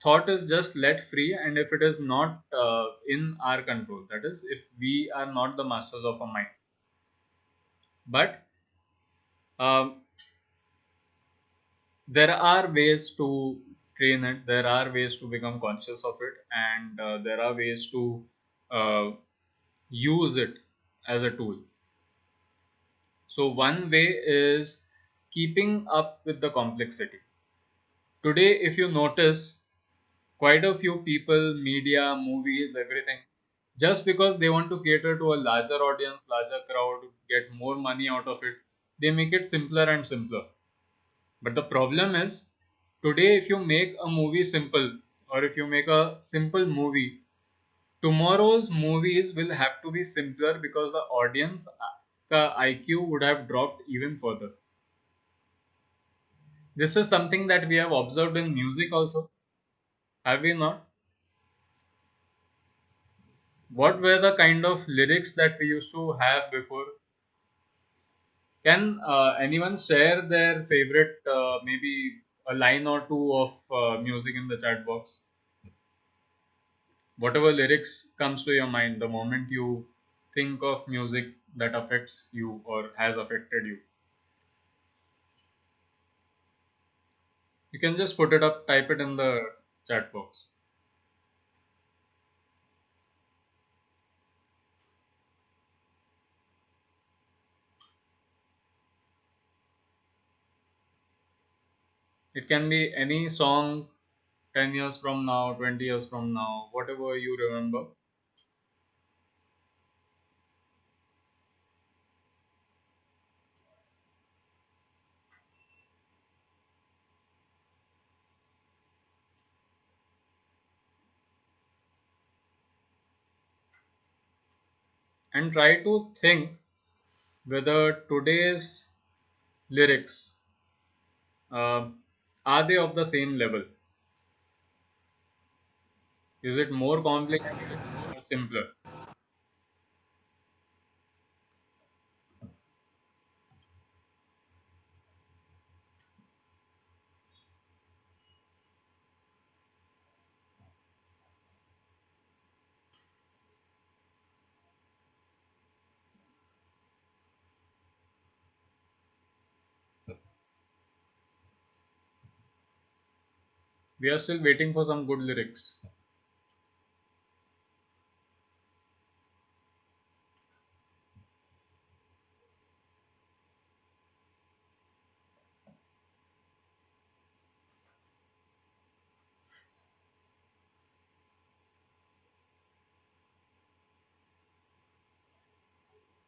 thought is just let free and if it is not in our control. That is, if we are not the masters of our mind. But um, there are ways to train it. There are ways to become conscious of it, and there are ways to uh, use it as a tool. So, one way is keeping up with the complexity. Today, if you notice, quite a few people, media, movies, everything, just because they want to cater to a larger audience, larger crowd, get more money out of it, they make it simpler and simpler. But the problem is, today, if you make a movie simple, or if you make a simple movie, tomorrow's movies will have to be simpler because the audience IQ would have dropped even further. This is something that we have observed in music also, have we not? What were the kind of lyrics that we used to have before? Can anyone share their favorite, maybe a line or two of music in the chat box? Whatever lyrics comes to your mind the moment you think of music that affects you or has affected you. You can just put it up, type it in the chat box. It can be any song 10 years from now, 20 years from now, whatever you remember. And try to think whether today's lyrics uh, are they of the same level? Is it more complicated or simpler? We are still waiting for some good lyrics.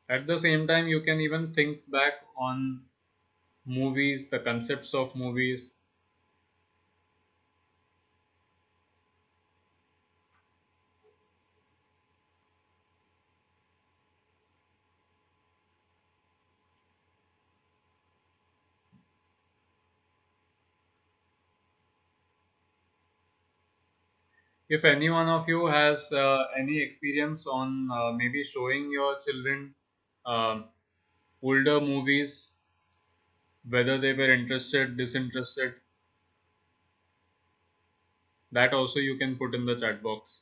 At the same time, you can even think back on movies, the concepts of movies. If any one of you has any experience on maybe showing your children um older movies, whether they were interested, disinterested, that also you can put in the chat box.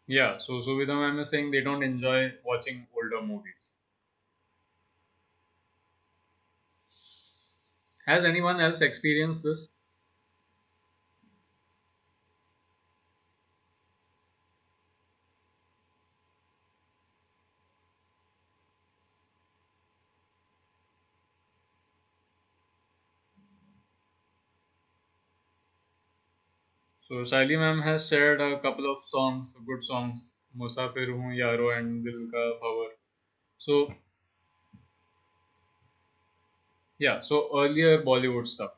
Yeah, so with them, I'm saying they don't enjoy watching older movies. Has anyone else experienced this? So Shaili ma'am has shared a couple of songs, good songs, Musafir Hoon Yaro and Dil Ka Bhavar. So yeah, so earlier Bollywood stuff.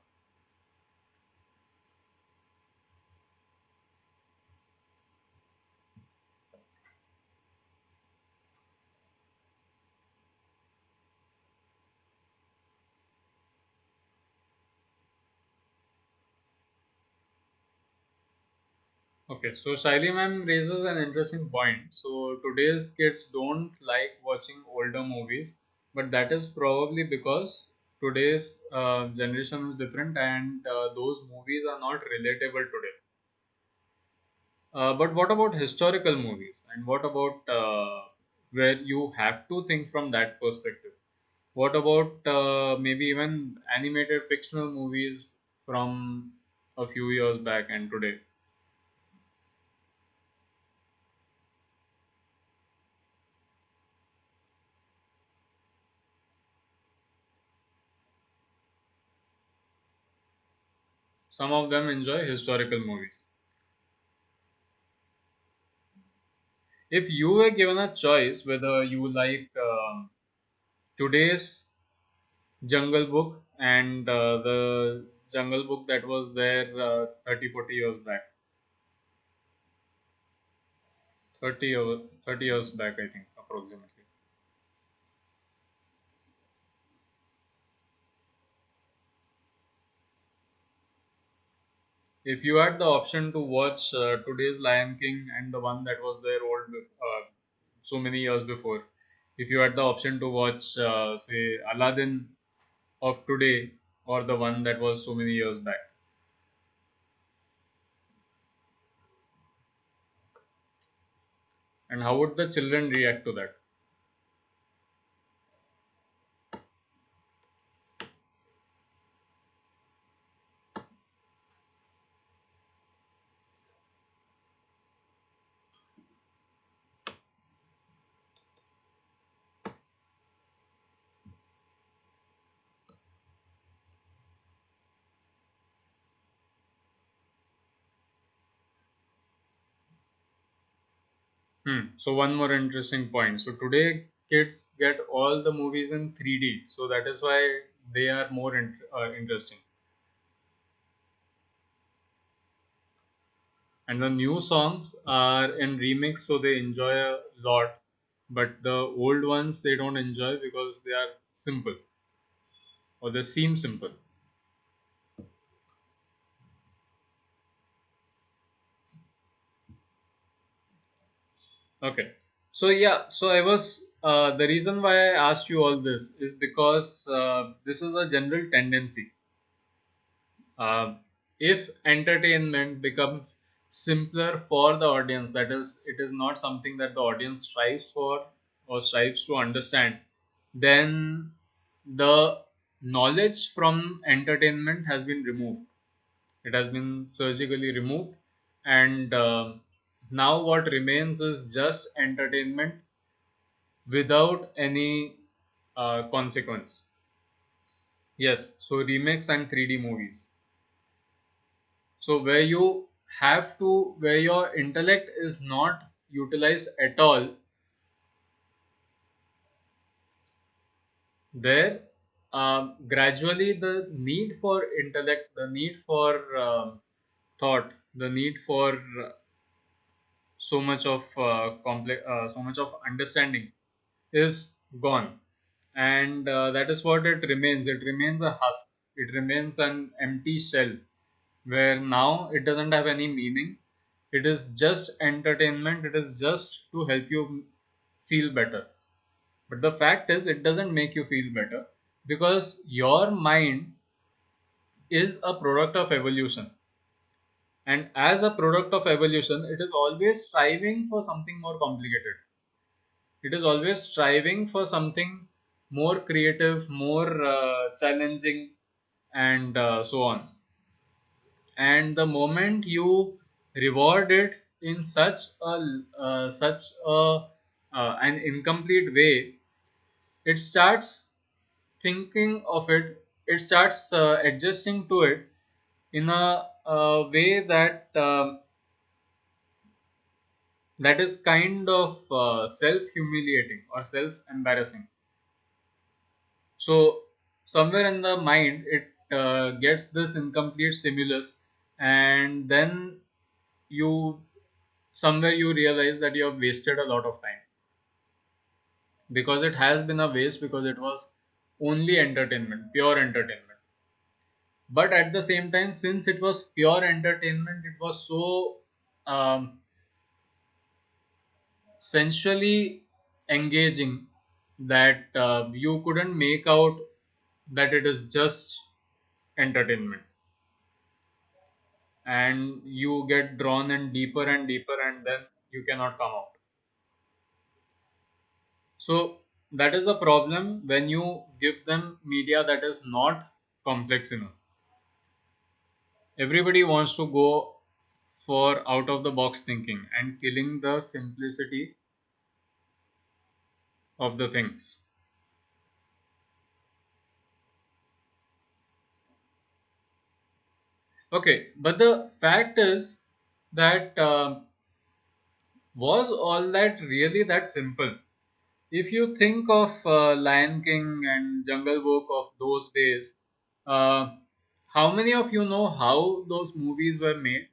Okay, so Shaili ma'am raises an interesting point. So today's kids don't like watching older movies, but that is probably because today's generation is different and those movies are not relatable today. But what about historical movies? And what about where you have to think from that perspective? What about maybe even animated fictional movies from a few years back and today? Some of them enjoy historical movies. If you were given a choice whether you like today's Jungle Book and the Jungle Book that was there 30, 40 years back, 30 years back, I think, approximately. If you had the option to watch today's Lion King and the one that was there so many years before, if you had the option to watch, say, Aladdin of today or the one that was so many years back, and how would the children react to that? So one more interesting point. So today kids get all the movies in 3D, so that is why they are more interesting. And the new songs are in remix, so they enjoy a lot. But the old ones they don't enjoy because they are simple or they seem simple. Okay. So yeah, so I was the reason why I asked you all this is because this is a general tendency. Uh, if entertainment becomes simpler for the audience, that is, it is not something that the audience strives for or strives to understand, then the knowledge from entertainment has been removed. It has been surgically removed, and now what remains is just entertainment without any consequence. Yes, so remakes and 3D movies. So where you have to, where your intellect is not utilized at all, there gradually the need for intellect, the need for thought, the need for so much of understanding is gone, and that is what it remains. It remains a husk. It remains an empty shell where now it doesn't have any meaning. It is just entertainment. It is just to help you feel better. But the fact is, it doesn't make you feel better because your mind is a product of evolution. And as a product of evolution, it is always striving for something more complicated. It is always striving for something more creative, more challenging, and so on. And the moment you reward it in such an incomplete way, it starts thinking of it. It starts adjusting to it in a way that that is kind of self humiliating or self embarrassing. So somewhere in the mind, it gets this incomplete stimulus, and then you somewhere you realize that you have wasted a lot of time, because it has been a waste, because it was only entertainment, pure entertainment. But at the same time, since it was pure entertainment, it was so um, sensually engaging that you couldn't make out that it is just entertainment, and you get drawn in deeper and deeper, and then you cannot come out. So that is the problem when you give them media that is not complex enough. Everybody wants to go for out of the box thinking and killing the simplicity of the things. Okay, but the fact is that was all that really that simple? If you think of Lion King and Jungle Book of those days, uh, how many of you know how those movies were made?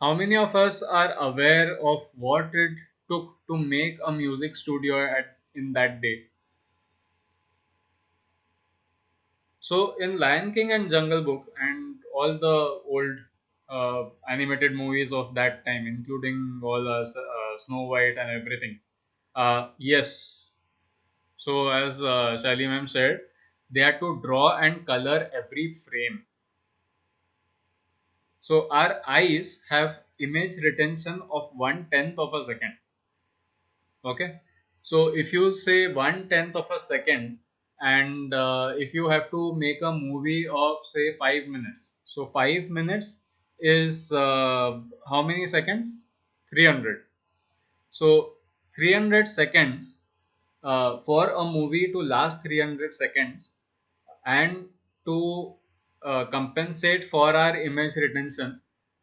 How many of us are aware of what it took to make a music studio in that day? So, in Lion King and Jungle Book and all the old animated movies of that time, including all Snow White and everything, yes. So, as Shali ma'am said, they had to draw and color every frame. So, our eyes have image retention of 1/10 of a second. Okay, so if you say 1/10 of a second, and if you have to make a movie of say 5 minutes, so 5 minutes is how many seconds? 300. So 300 seconds, for a movie to last 300 seconds, and to compensate for our image retention,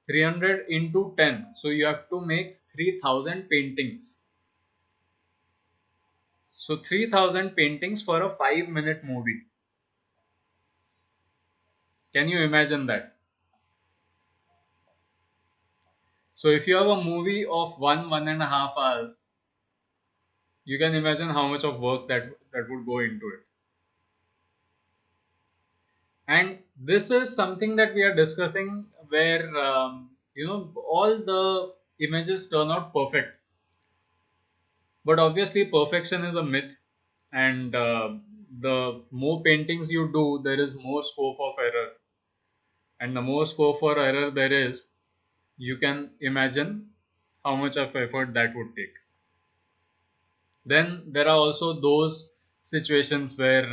300 into 10, so you have to make 3000 paintings. So 3000 paintings for a 5 minute movie. Can you imagine that? So if you have a movie of 1.5 hours, you can imagine how much of work that would go into it. And this is something that we are discussing where all the images turn out perfect. But obviously perfection is a myth, and the more paintings you do, there is more scope of error, and the more scope for error there is, you can imagine how much of effort that would take. Then there are also those situations where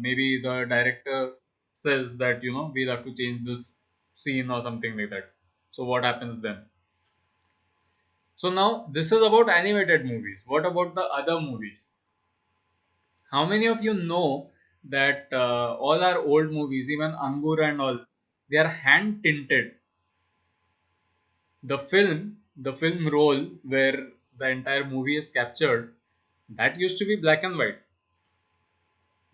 maybe the director says that we'll have to change this scene or something like that. So what happens then? So now this is about animated movies. What about the other movies? How many of you know that all our old movies, even Angur and all, they are hand tinted? The film roll where the entire movie is captured, that used to be black and white,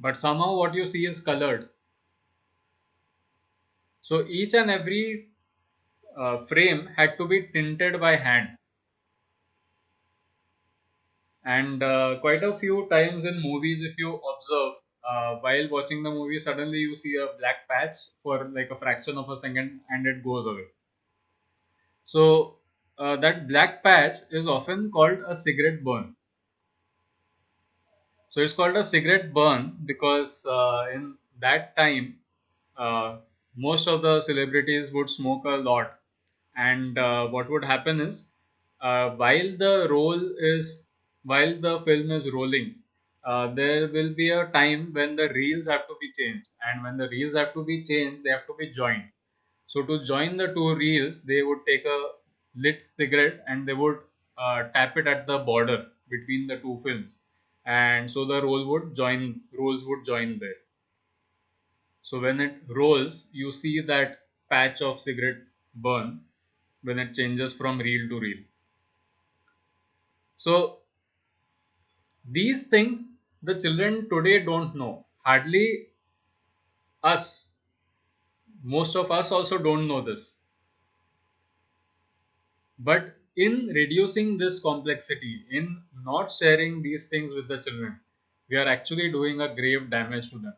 but somehow what you see is colored. So each and every frame had to be tinted by hand, and quite a few times in movies, if you observe, while watching the movie, suddenly you see a black patch for like a fraction of a second, and it goes away. So that black patch is often called a cigarette burn. So it's called a cigarette burn because in that time, uh, most of the celebrities would smoke a lot, and what would happen is, while the roll is while the film is rolling, there will be a time when the reels have to be changed, and when the reels have to be changed, they have to be joined. So to join the two reels, they would take a lit cigarette and they would tap it at the border between the two films, and so the rolls would join there. So when it rolls, you see that patch of cigarette burn when it changes from reel to reel. So these things the children today don't know. Hardly us, most of us also don't know this. But in reducing this complexity, in not sharing these things with the children, we are actually doing a grave damage to them.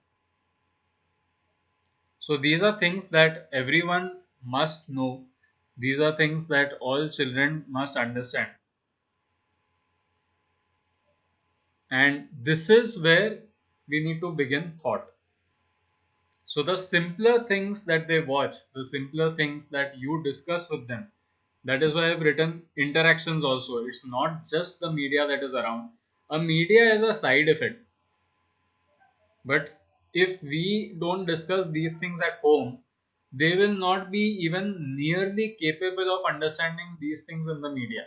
So these are things that everyone must know. These are things that all children must understand. And this is where we need to begin thought. So the simpler things that they watch, the simpler things that you discuss with them, that is why I've written interactions also. It's not just the media that is around. A media is a side effect. But if we don't discuss these things at home, they will not be even nearly capable of understanding these things in the media.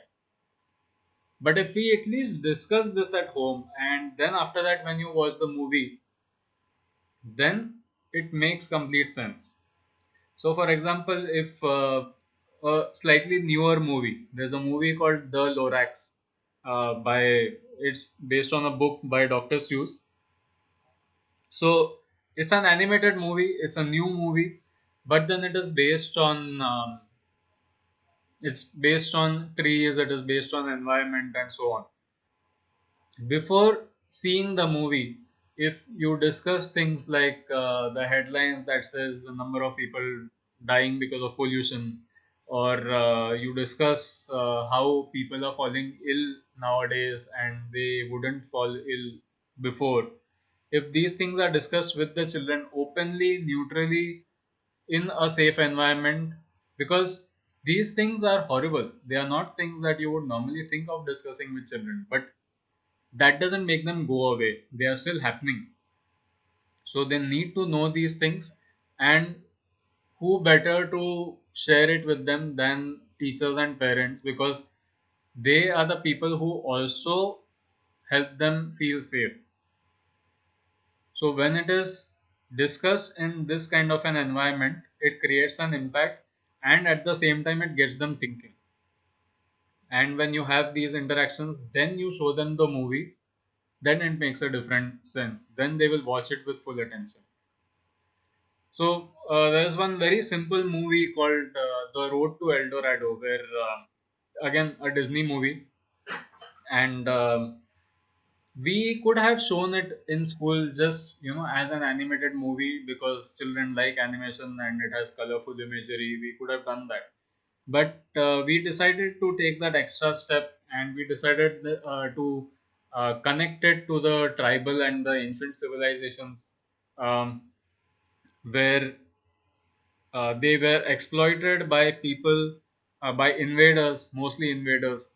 But if we at least discuss this at home, and then after that, when you watch the movie, then it makes complete sense. So, for example, if a slightly newer movie, there's a movie called The Lorax. It's based on a book by Dr. Seuss. So it's an animated movie. It's a new movie, but then it's based on trees. It is based on environment and so on. Before seeing the movie, if you discuss things like the headlines that says the number of people dying because of pollution, or you discuss how people are falling ill nowadays and they wouldn't fall ill before, if these things are discussed with the children openly, neutrally, in a safe environment, because these things are horrible, they are not things that you would normally think of discussing with children, but that doesn't make them go away. They are still happening. So they need to know these things, and who better to share it with them than teachers and parents, because they are the people who also help them feel safe. So when it is discussed in this kind of an environment, it creates an impact, and at the same time it gets them thinking. And when you have these interactions, then you show them the movie, then it makes a different sense. Then they will watch it with full attention. So there is one very simple movie called The Road to El Dorado, where again a Disney movie, and we could have shown it in school just as an animated movie because children like animation and it has colorful imagery. We could have done that, but we decided to take that extra step, and we decided to connect it to the tribal and the ancient civilizations, um, where they were exploited by people, by invaders, mostly invaders,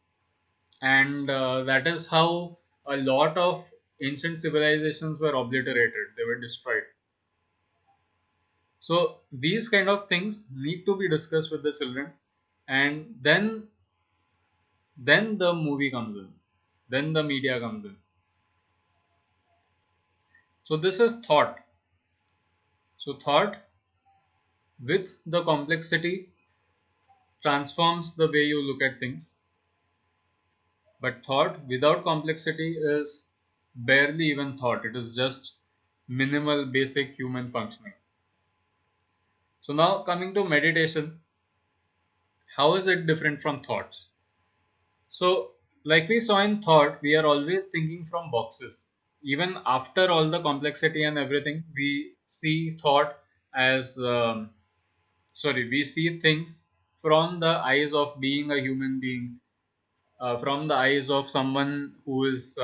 and that is how a lot of ancient civilizations were obliterated, they were destroyed. So these kind of things need to be discussed with the children, and then Then the movie comes in. Then the media comes in. So this is thought. So thought with the complexity transforms the way you look at things. But thought without complexity is barely even thought. It is just minimal basic human functioning. So now coming to meditation, how is it different from thoughts? So like we saw in thought, we are always thinking from boxes. Even after all the complexity and everything, we see thought as we see things from the eyes of being a human being, from the eyes of someone who is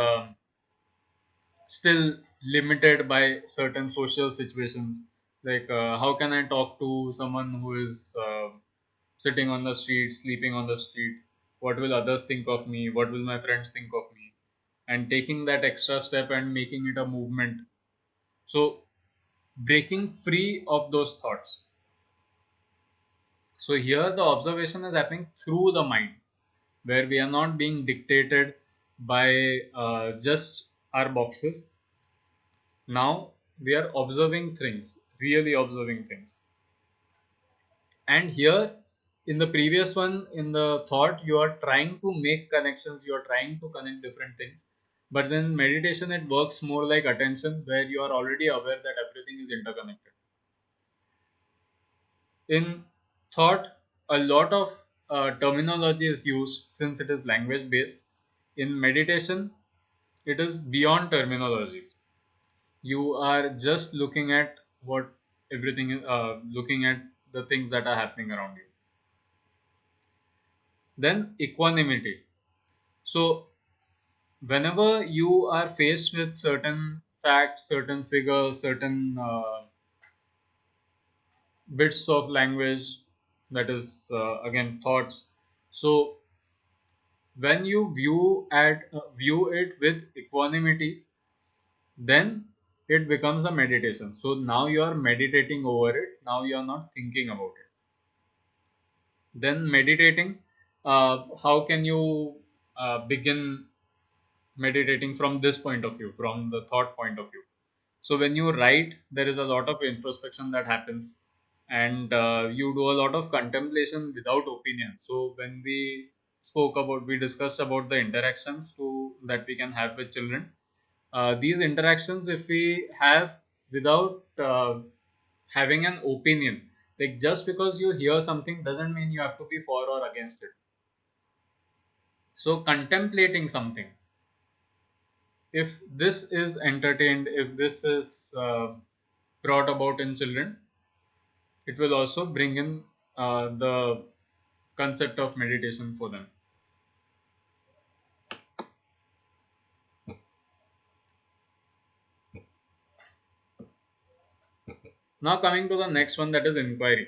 still limited by certain social situations. Like, how can I talk to someone who is sitting on the street, sleeping on the street? What will others think of me? What will my friends think of me? And taking that extra step and making it a movement. So, breaking free of those thoughts. So, here the observation is happening through the mind, where we are not being dictated by just our boxes. Now we are observing things, really observing things. And here in the previous one, in the thought, you are trying to make connections, you are trying to connect different things. But then meditation, it works more like attention, where you are already aware that everything is interconnected. In thought, a lot of terminology is used since it is language based. In meditation, it is beyond terminologies. You are just looking at what everything looking at the things that are happening around you. Then equanimity. So whenever you are faced with certain facts, certain figures, certain bits of language, that is again thoughts. So when you view it with equanimity, then it becomes a meditation. So now you are meditating over it, now you are not thinking about it. Then meditating, how can you begin meditating from this point of view, from the thought point of view? So when you write, there is a lot of introspection that happens, and you do a lot of contemplation without opinion. So when we discussed about the interactions that we can have with children. These interactions, if we have without having an opinion, like just because you hear something doesn't mean you have to be for or against it. So contemplating something, if this is entertained, if this is brought about in children, it will also bring in the concept of meditation for them. Now coming to the next one, that is inquiry.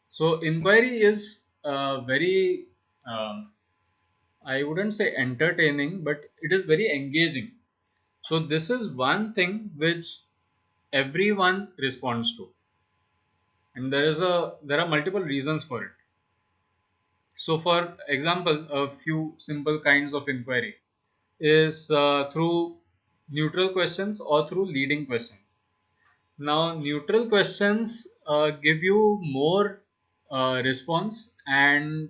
So inquiry is very I wouldn't say entertaining, but it is very engaging. So this is one thing which everyone responds to, and there are multiple reasons for it. So for example, a few simple kinds of inquiry is through neutral questions or through leading questions. Now neutral questions give you more response and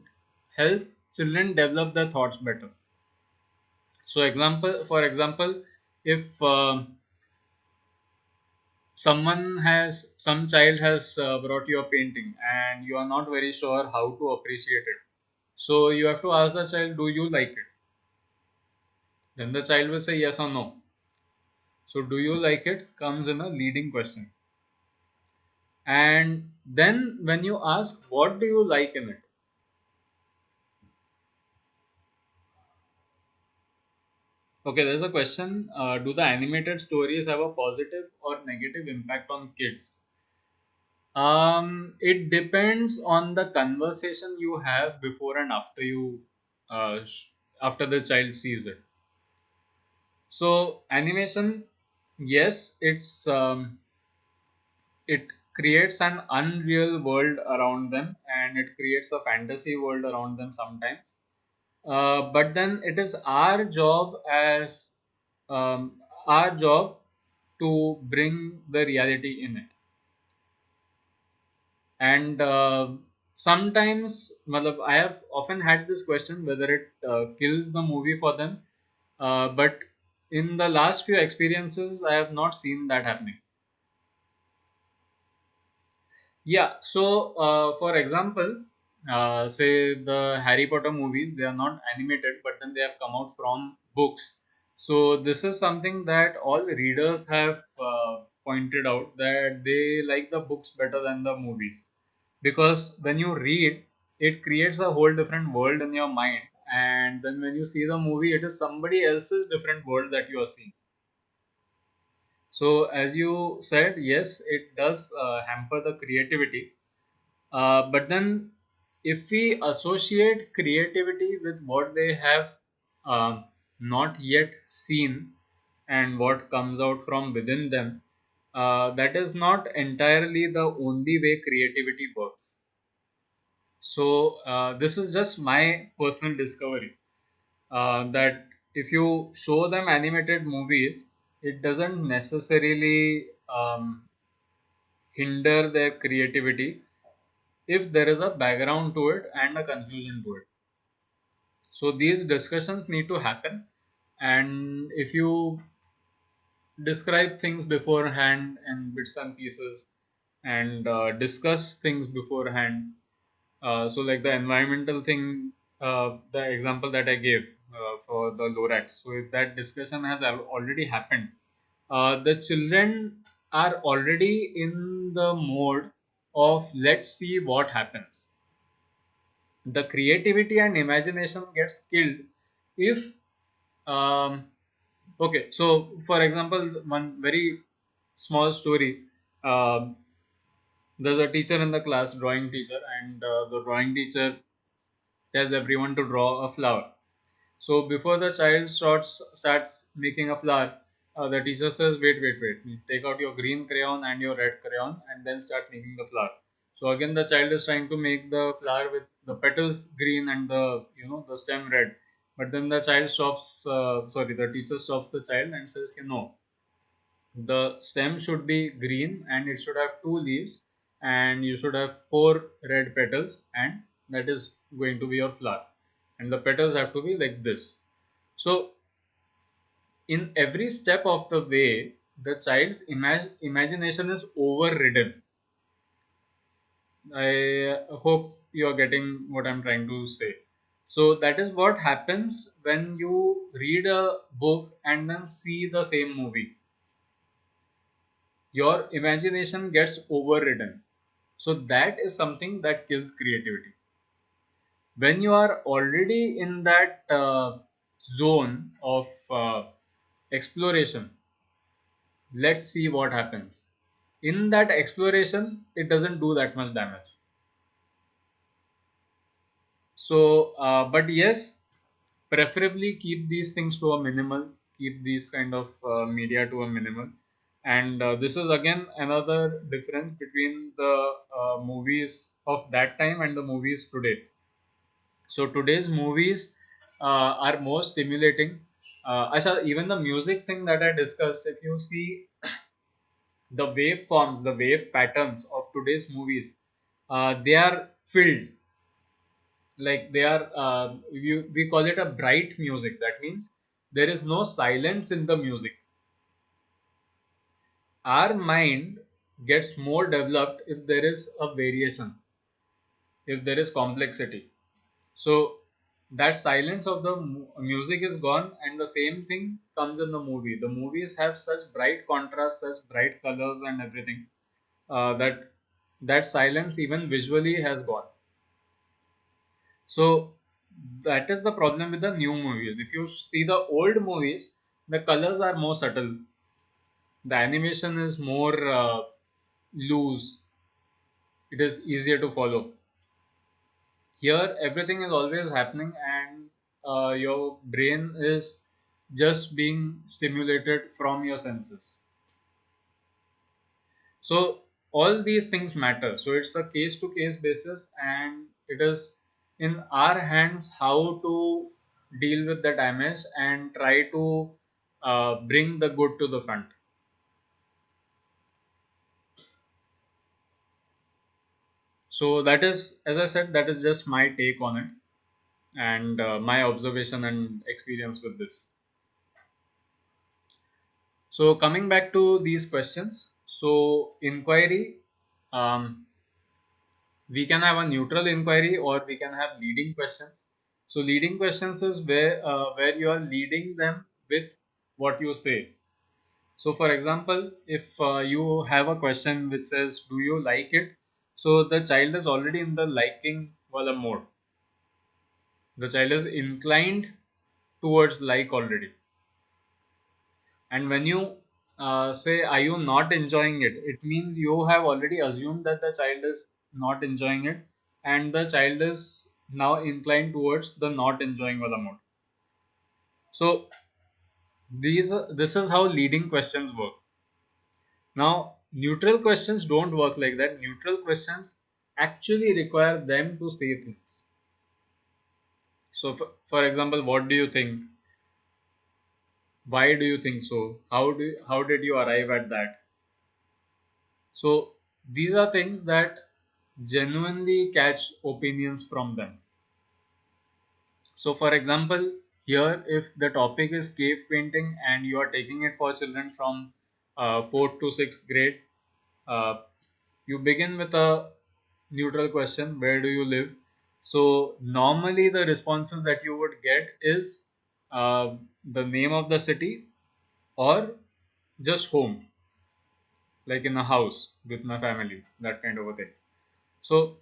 help children develop their thoughts better. So for example, if some child has brought you a painting and you are not very sure how to appreciate it, so you have to ask the child, do you like it? Then the child will say yes or no. So do you like it comes in a leading question. And then when you ask, what do you like in it? Okay, there's a question. Do the animated stories have a positive or negative impact on kids? It depends on the conversation you have before and after after the child sees it. So animation, yes, it creates an unreal world around them, and it creates a fantasy world around them sometimes. But then it is um, our job to bring the reality in it. And sometimes, matlab, I have often had this question whether it kills the movie for them. But in the last few experiences, I have not seen that happening. Yeah, so for example, say the Harry Potter movies, they are not animated, but then they have come out from books. So this is something that all readers have pointed out, that they like the books better than the movies, because when you read, it creates a whole different world in your mind, and then when you see the movie, it is somebody else's different world that you are seeing. So as you said, yes, it does hamper the creativity. But then, if we associate creativity with what they have um not yet seen and what comes out from within them, that is not entirely the only way creativity works. So, this is just my personal discovery, that if you show them animated movies, it doesn't necessarily hinder their creativity if there is a background to it and a conclusion to it. So these discussions need to happen, and if you describe things beforehand in bits and pieces, and discuss things beforehand, so like the environmental thing, the example that I gave for the Lorax. So if that discussion has already happened, the children are already in the mode of let's see what happens. The creativity and imagination gets killed if um, okay, so for example, one very small story. There's a teacher in the class, drawing teacher, and the drawing teacher tells everyone to draw a flower. So before the child starts making a flower, the teacher says, "Wait, wait, wait! Take out your green crayon and your red crayon, and then start making the flower." So again, the child is trying to make the flower with the petals green and the stem red. But then the child stops. Sorry, the teacher stops the child and says, "Okay, no, the stem should be green and it should have two leaves, and you should have four red petals, and that is going to be your flower, and the petals have to be like this." So in every step of the way, the child's imagination is overridden. I hope you are getting what I'm trying to say. So that is what happens when you read a book and then see the same movie. Your imagination gets overridden. So that is something that kills creativity. When you are already in that zone of exploration, let's see what happens. In that exploration, it doesn't do that much damage. So, but yes, preferably keep these things to a minimal, keep these kind of media to a minimal. And this is again another difference between the movies of that time and the movies today. So today's movies are more stimulating. Asha, even the music thing that I discussed, if you see the waveforms, the wave patterns of today's movies, they are filled, like they are we call it a bright music. That means there is no silence in the music. Our mind gets more developed if there is a variation, if there is complexity. So that silence of the music is gone, and the same thing comes in the movie. The movies have such bright contrast, such bright colors and everything, that that silence even visually has gone. So that is the problem with the new movies. If you see the old movies, the colors are more subtle. The animation is more loose. It is easier to follow. Here, everything is always happening, and your brain is just being stimulated from your senses. So all these things matter. So it's a case to case basis, and it is in our hands how to deal with the damage and try to bring the good to the front. So that is, as I said, that is just my take on it, and my observation and experience with this. So coming back to these questions, so inquiry, um, we can have a neutral inquiry or we can have leading questions. So leading questions is where you are leading them with what you say. So for example, if you have a question which says, "Do you like it?" So the child is already in the liking wala mode. The child is inclined towards like already. And when you say, "Are you not enjoying it?" It means you have already assumed that the child is not enjoying it, and the child is now inclined towards the not enjoying wala mode. So this is how leading questions work. Now, neutral questions don't work like that. Neutral questions actually require them to say things. So, for example, what do you think? Why do you think so? How did you arrive at that? So these are things that genuinely catch opinions from them. So for example, here if the topic is cave painting and you are taking it for children from 4th to 6th grade, uh, you begin with a neutral question: where do you live? So normally the responses that you would get is the name of the city or just home, like in a house with my family, that kind of a thing. So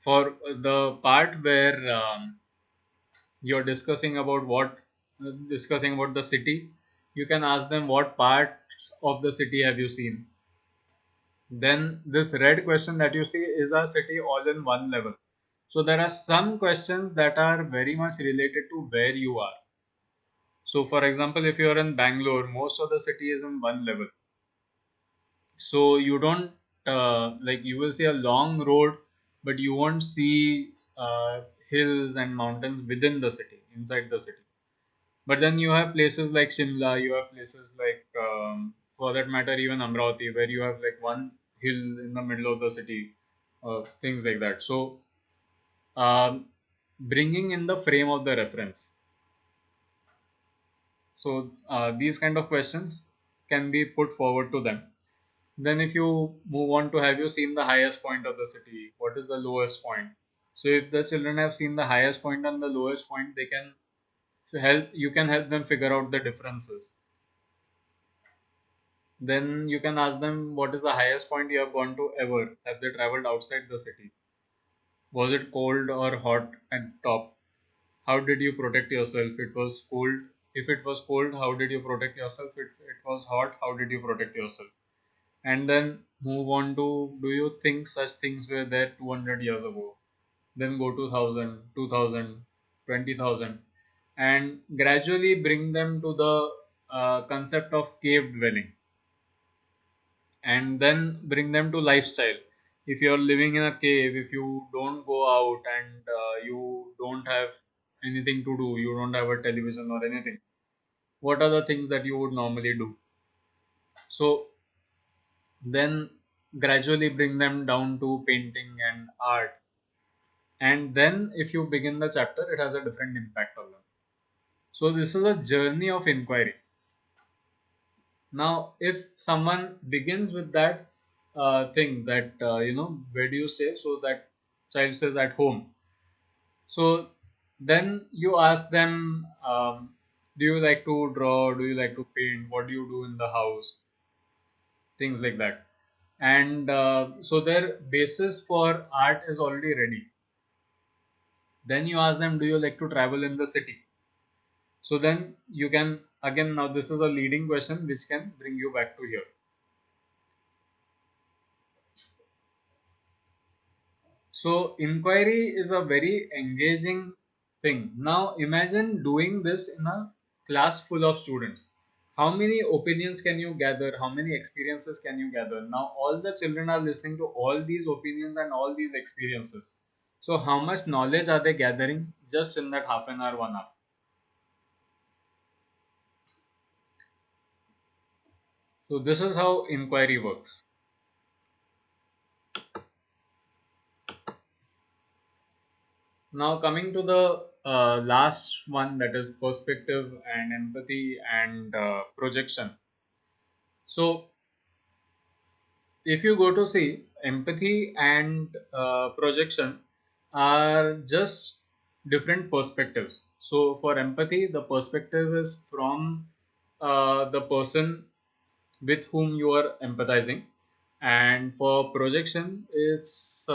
for the part where you're discussing about the city, you can ask them what parts of the city have you seen. Then this red question that you see is a city all in one level. So there are some questions that are very much related to where you are. So for example, if you're in Bangalore, most of the city is in one level. So you don't like, you will see a long road, but you won't see hills and mountains within the city, inside the city. But then you have places like Shimla, you have places like, for that matter, even Amravati, where you have like one hill in the middle of the city, things like that. So bringing in the frame of the reference. So these kind of questions can be put forward to them. Then if you move on to, have you seen the highest point of the city? What is the lowest point? So if the children have seen the highest point and the lowest point, they can you can help them figure out the differences. Then you can ask them, what is the highest point you have gone to ever? Have they traveled outside the city? Was it cold or hot at top? How did you protect yourself? It was cold. If it was cold, how did you protect yourself? If it was hot, how did you protect yourself? And then move on to, do you think such things were there 200 years ago? Then go to 1000, 2000, 20,000, and gradually bring them to the concept of cave dwelling, and then bring them to lifestyle. If you're living in a cave, if you don't go out and you don't have anything to do, you don't have a television or anything, what are the things that you would normally do? So then gradually bring them down to painting and art, and then if you begin the chapter, it has a different impact on them. So this is a journey of inquiry. Now if someone begins with that thing that where do you stay, so that child says at home. So then you ask them, do you like to draw, do you like to paint, what do you do in the house, things like that. And so their basis for art is already ready. Then you ask them, do you like to travel in the city? So then you can, again, now this is a leading question which can bring you back to here. So inquiry is a very engaging thing. Now imagine doing this in a class full of students. how many opinions can you gather, how many experiences can you gather? Now all the children are listening to all these opinions and all these experiences, so how much knowledge are they gathering just in that half an hour, 1 hour? So this is how inquiry works. Now coming to the last one, that is perspective and empathy and projection. So if you go to see, empathy and projection are just different perspectives. So for empathy, the perspective is from the person with whom you are empathizing, and for projection, it's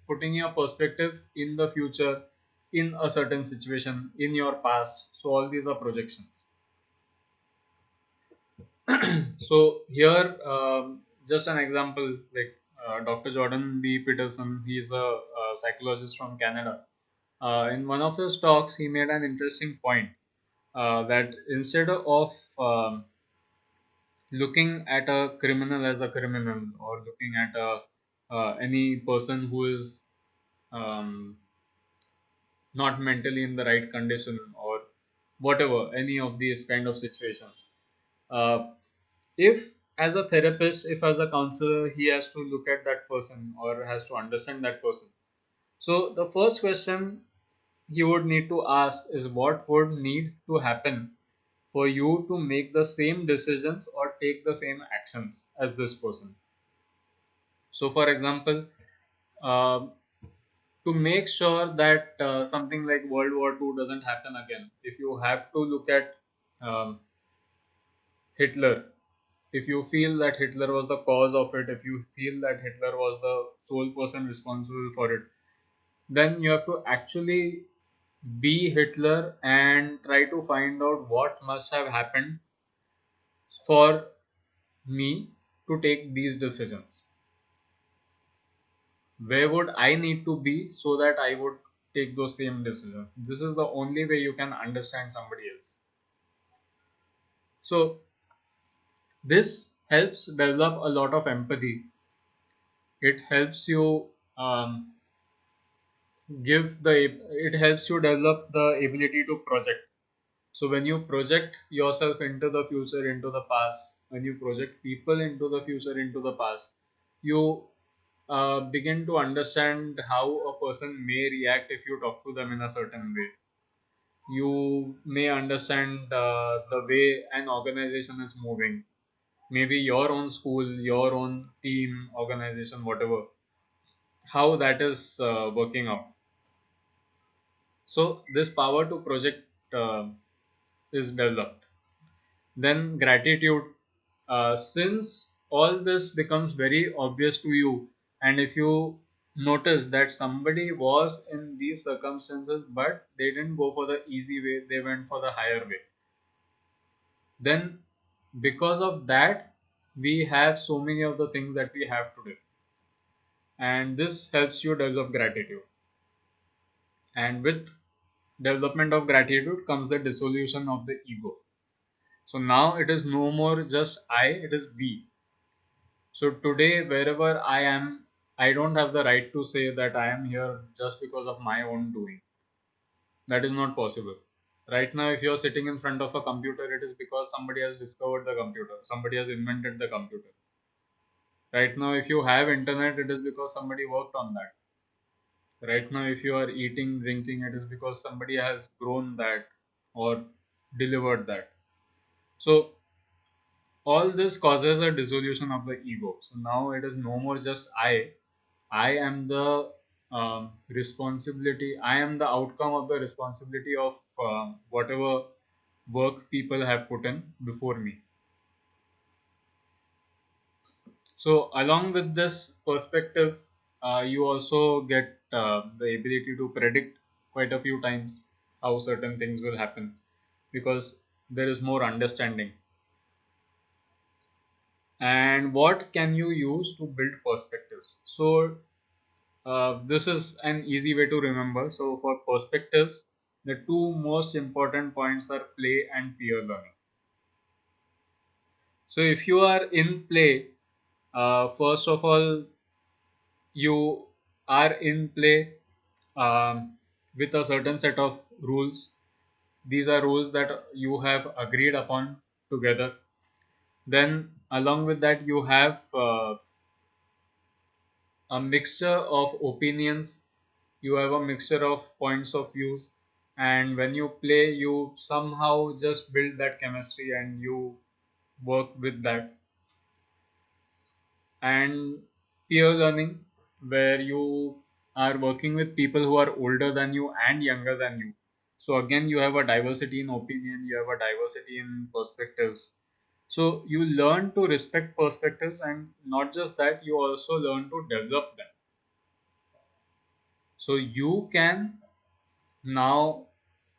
putting your perspective in the future, in a certain situation, in your past. So all these are projections. So here, just an example, like Dr. Jordan B. Peterson, he's a psychologist from Canada. In one of his talks, he made an interesting point that instead of looking at a criminal as a criminal, or looking at a any person who is um, not mentally in the right condition, or whatever, any of these kind of situations, uh, if as a therapist, if as a counselor, he has to look at that person or has to understand that person, so the first question he would need to ask is what would need to happen for you to make the same decisions or take the same actions as this person. So for example, uh, to make sure that something like World War II doesn't happen again, if you have to look at um, Hitler, if you feel that Hitler was the cause of it, if you feel that Hitler was the sole person responsible for it, then you have to actually be Hitler and try to find out what must have happened for me to take these decisions. Where would I need to be so that I would take those same decisions? This is the only way you can understand somebody else. So, this helps develop a lot of empathy. It helps you it helps you develop the ability to project. So when you project yourself into the future, into the past, when you project people into the future, into the past, you begin to understand how a person may react if you talk to them in a certain way. You may understand the way an organization is moving, maybe your own school, your own team, organization, whatever, how that is working out. So this power to project is developed. Then gratitude. Since all this becomes very obvious to you, and if you notice that somebody was in these circumstances but they didn't go for the easy way, they went for the higher way, then because of that, we have so many of the things that we have today. And this helps you develop gratitude. And with development of gratitude comes the dissolution of the ego. So now it is no more just I, it is we. So today, wherever I am, I don't have the right to say that I am here just because of my own doing. That is not possible. Right now, if you're sitting in front of a computer, it is because somebody has discovered the computer, somebody has invented the computer. Right now, if you have internet, it is because somebody worked on that. Right now, if you are eating, drinking, it is because somebody has grown that or delivered that. So all this causes a dissolution of the ego. So now it is no more just I am the responsibility. I am the outcome of the responsibility of whatever work people have put in before me. So, along with this perspective, you also get the ability to predict quite a few times how certain things will happen, because there is more understanding. And what can you use to build perspectives? So, this is an easy way to remember. So, for perspectives, the two most important points are play and peer learning. So if you are in play, first of all, you are in play with a certain set of rules. These are rules that you have agreed upon together. Then, along with that, you have a mixture of opinions, you have a mixture of points of views, and when you play, you somehow just build that chemistry and you work with that. And peer learning, where you are working with people who are older than you and younger than you. So again, you have a diversity in opinion, you have a diversity in perspectives. So you learn to respect perspectives, and not just that, you also learn to develop them. So you can now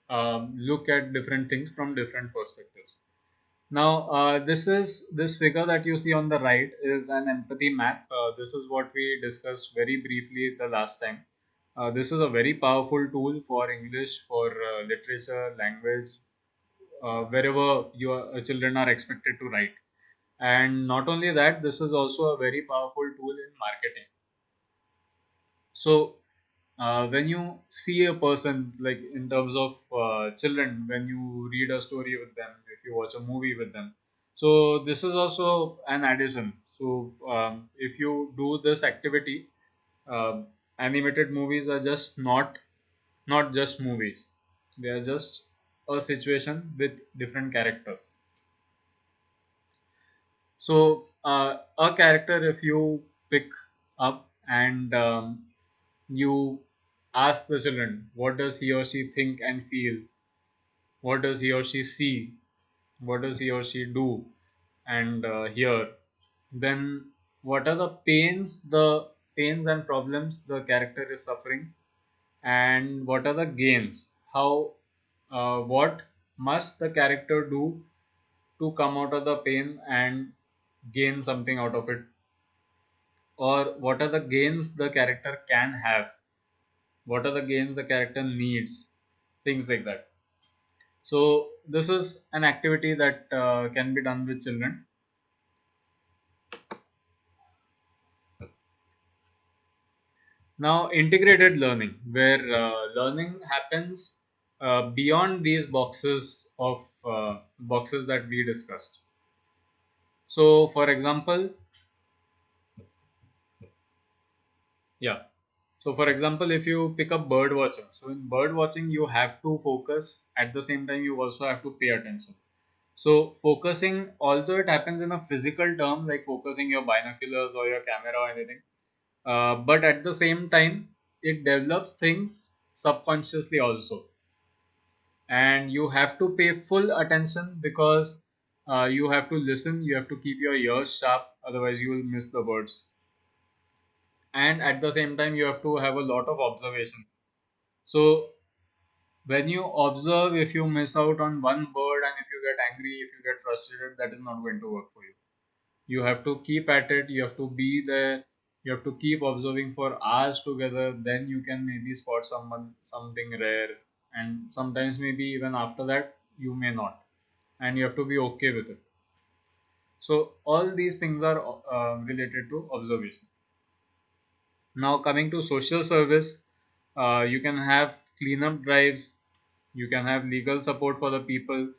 look at different things from different perspectives. Now, this figure that you see on the right is an empathy map. This is what we discussed very briefly the last time. This is a very powerful tool for English, for literature, language, wherever your children are expected to write. And not only that, this is also a very powerful tool in marketing. So, when you see a person, like in terms of children, when you read a story with them, if you watch a movie with them, so this is also an addition. So, if you do this activity, animated movies are just not just movies; they are just a situation with different characters. So, a character, if you pick up and you ask the children, what does he or she think and feel? What does he or she see? What does he or she do and hear? Then, what are the pains and problems the character is suffering, and what are the gains? What must the character do to come out of the pain and gain something out of it? Or what are the gains the character can have? What are the gains the character needs? Things like that. So this is an activity that can be done with children. Now, integrated learning, where learning happens beyond these boxes that we discussed. So, for example, yeah. So, for example, if you pick up bird watching, so in bird watching, you have to focus. At the same time, you also have to pay attention. So, focusing, although it happens in a physical term, like focusing your binoculars or your camera or anything, but at the same time, it develops things subconsciously also. And you have to pay full attention because you have to listen, you have to keep your ears sharp, otherwise, you will miss the birds. And at the same time, you have to have a lot of observation. So, when you observe, if you miss out on one bird and if you get angry, if you get frustrated, that is not going to work for you. You have to keep at it, you have to be there, you have to keep observing for hours together, then you can maybe spot something rare, and sometimes maybe even after that you may not, and you have to be okay with it. So all these things are related to observation. Now coming to social service, you can have cleanup drives, you can have legal support for the people.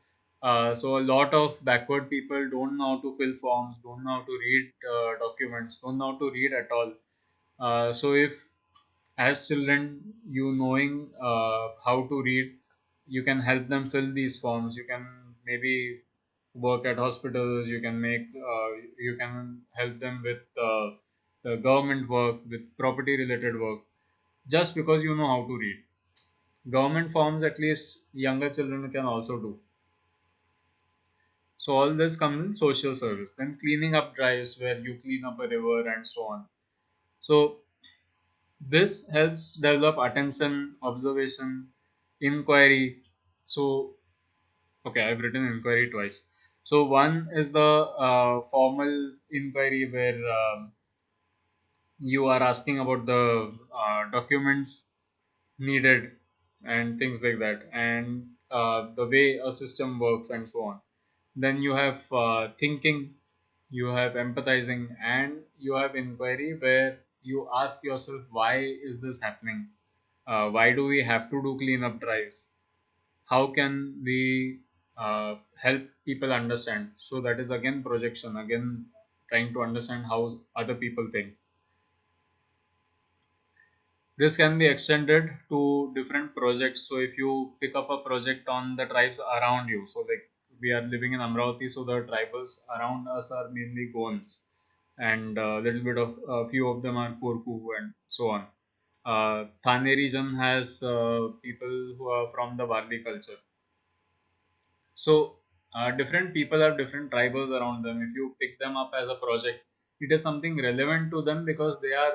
So a lot of backward people don't know how to fill forms, don't know how to read documents, don't know how to read at all. So if as children you knowing how to read, you can help them fill these forms. You can maybe work at hospitals. You can help them with the government work, with property related work, just because you know how to read. Government forms, at least younger children can also do. So all this comes in social service. Then cleaning up drives where you clean up a river and so on. So this helps develop attention, observation, inquiry. So okay, I've written inquiry twice. So one is the formal inquiry where you are asking about the documents needed and things like that, and the way a system works and so on. Then you have thinking. you have empathizing, and you have inquiry where you ask yourself, why is this happening? Why do we have to do cleanup drives? How can we help people understand? So that is again projection, again trying to understand how other people think. This can be extended to different projects. So if you pick up a project on the tribes around you, so like we are living in Amravati, so the tribals around us are mainly Gonds, and a little bit of a few of them are Korku and so on. Thane region has people who are from the Varli culture. So different people have different tribals around them. If you pick them up as a project, it is something relevant to them because they are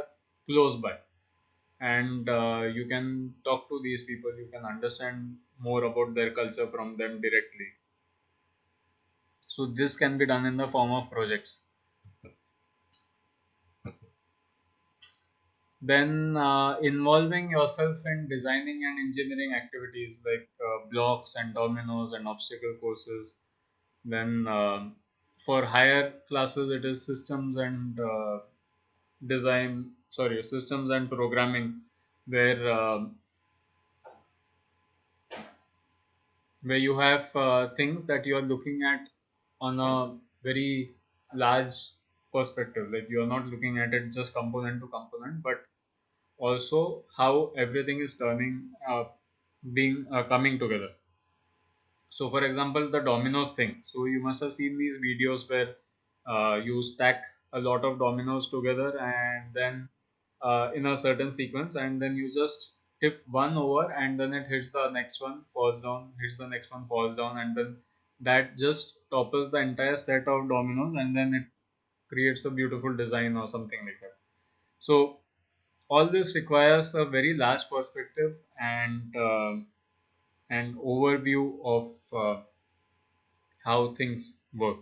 close by, and you can talk to these people. You can understand more about their culture from them directly. So this can be done in the form of projects. Then involving yourself in designing and engineering activities like blocks and dominoes and obstacle courses. Then for higher classes, it is systems and systems and programming, where you have things that you are looking at on a very large perspective. Like you are not looking at it just component to component, but also how everything is being coming together. So, for example, the dominoes thing. So, you must have seen these videos where you stack a lot of dominoes together and then in a certain sequence, and then you just tip one over and then it hits the next one, falls down, hits the next one, falls down, and then that just topples the entire set of dominoes, and then it creates a beautiful design or something like that. So, all this requires a very large perspective and an overview of how things work.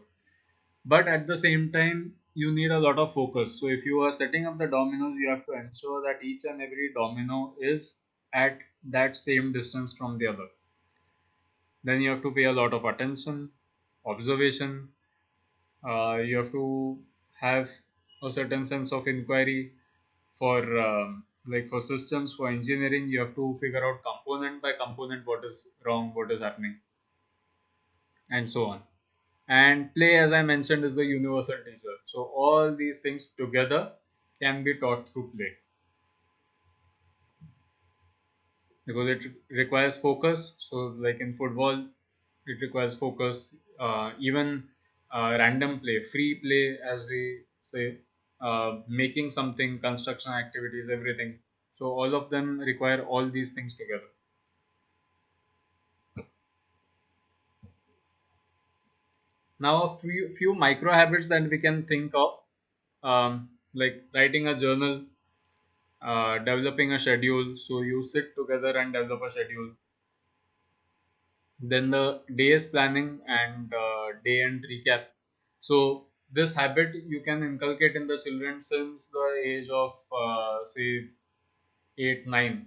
But at the same time, you need a lot of focus. So if you are setting up the dominoes, you have to ensure that each and every domino is at that same distance from the other. Then you have to pay a lot of attention, observation. You have to have a certain sense of inquiry for like for systems, for engineering. You have to figure out component by component what is wrong, what is happening, and so on. And play, as I mentioned, is the universal teacher. So all these things together can be taught through play because it requires focus. So like in football, it requires focus. Even random play, free play, as we say, making something, construction activities, everything. So all of them require all these things together. Now, a few micro habits that we can think of, like writing a journal, developing a schedule. So you sit together and develop a schedule. Then the days planning and day end recap. So this habit you can inculcate in the children since the age of say 8, 9.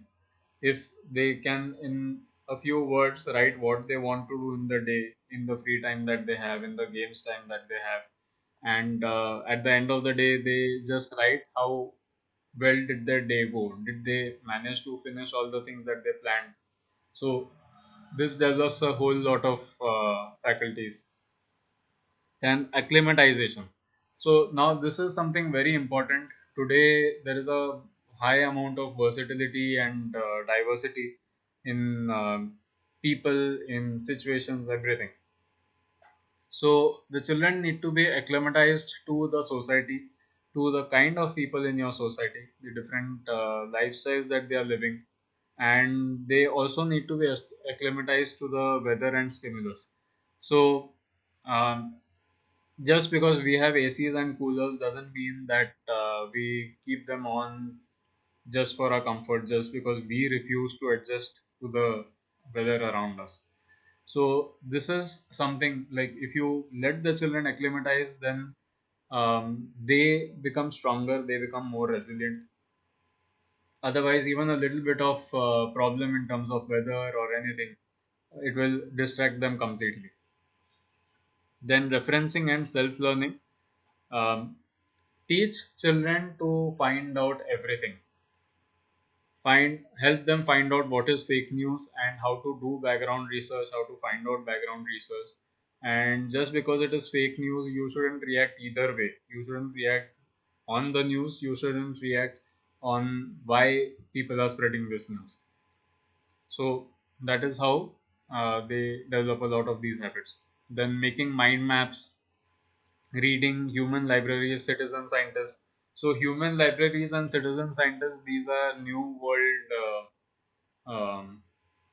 If they can in a few words write what they want to do in the day, in the free time that they have, in the games time that they have, and at the end of the day they just write how well did their day go, did they manage to finish all the things that they planned. So this develops a whole lot of faculties. Then acclimatization. So now this is something very important. Today there is a high amount of versatility and diversity in people, in situations, everything. So the children need to be acclimatized to the society, to the kind of people in your society, the different lifestyles that they are living, and they also need to be acclimatized to the weather and stimulus. So um, just because we have ACs and coolers doesn't mean that we keep them on just for our comfort, just because we refuse to adjust to the weather around us. So this is something like if you let the children acclimatize, then they become stronger, they become more resilient. Otherwise, even a little bit of problem in terms of weather or anything, it will distract them completely. Then referencing and self-learning. Um, Teach children to find out everything. Help them find out what is fake news and how to do background research, how to find out background research. And just because it is fake news, you shouldn't react either way. You shouldn't react on the news. You shouldn't react on why people are spreading this news. So that is how they develop a lot of these habits. Then making mind maps, reading human libraries, citizen scientists. So human libraries and citizen scientists, these are new world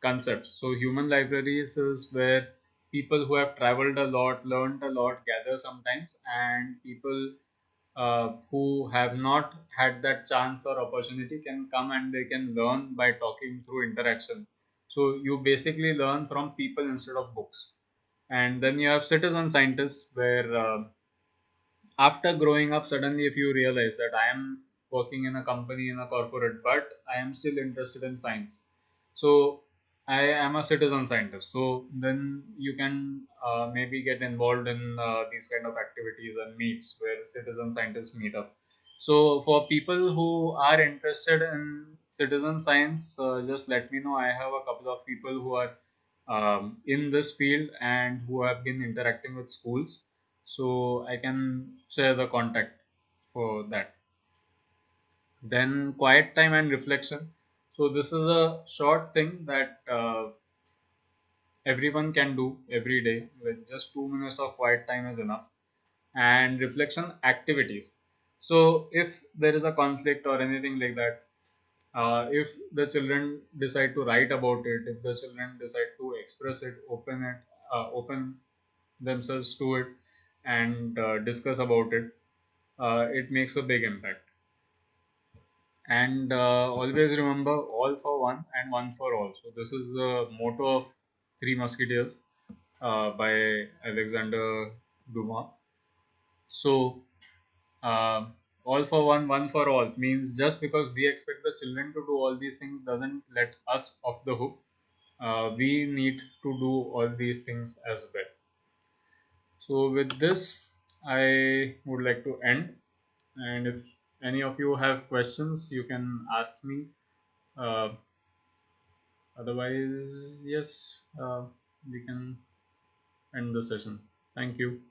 concepts. So human libraries is where people who have traveled a lot, learned a lot, gather sometimes, and people who have not had that chance or opportunity can come and they can learn by talking through interaction. So you basically learn from people instead of books. And then you have citizen scientists where after growing up, suddenly if you realize that I am working in a company in a corporate, but I am still interested in science, so I am a citizen scientist. So then you can maybe get involved in these kind of activities and meets where citizen scientists meet up. So for people who are interested in citizen science, just let me know. I have a couple of people who are in this field and who have been interacting with schools, so I can share the contact for that. Then quiet time and reflection. So this is a short thing that everyone can do every day. With just 2 minutes of quiet time is enough. And reflection activities. So if there is a conflict or anything like that, if the children decide to write about it, if the children decide to express it, open themselves to it, and discuss about it, it makes a big impact. And always remember, all for one and one for all. So this is the motto of Three Musketeers by Alexander Dumas. So all for one, one for all means just because we expect the children to do all these things doesn't let us off the hook. We need to do all these things as well. So with this, I would like to end. And if any of you have questions, you can ask me. Uh, Otherwise, yes, we can end the session. Thank you.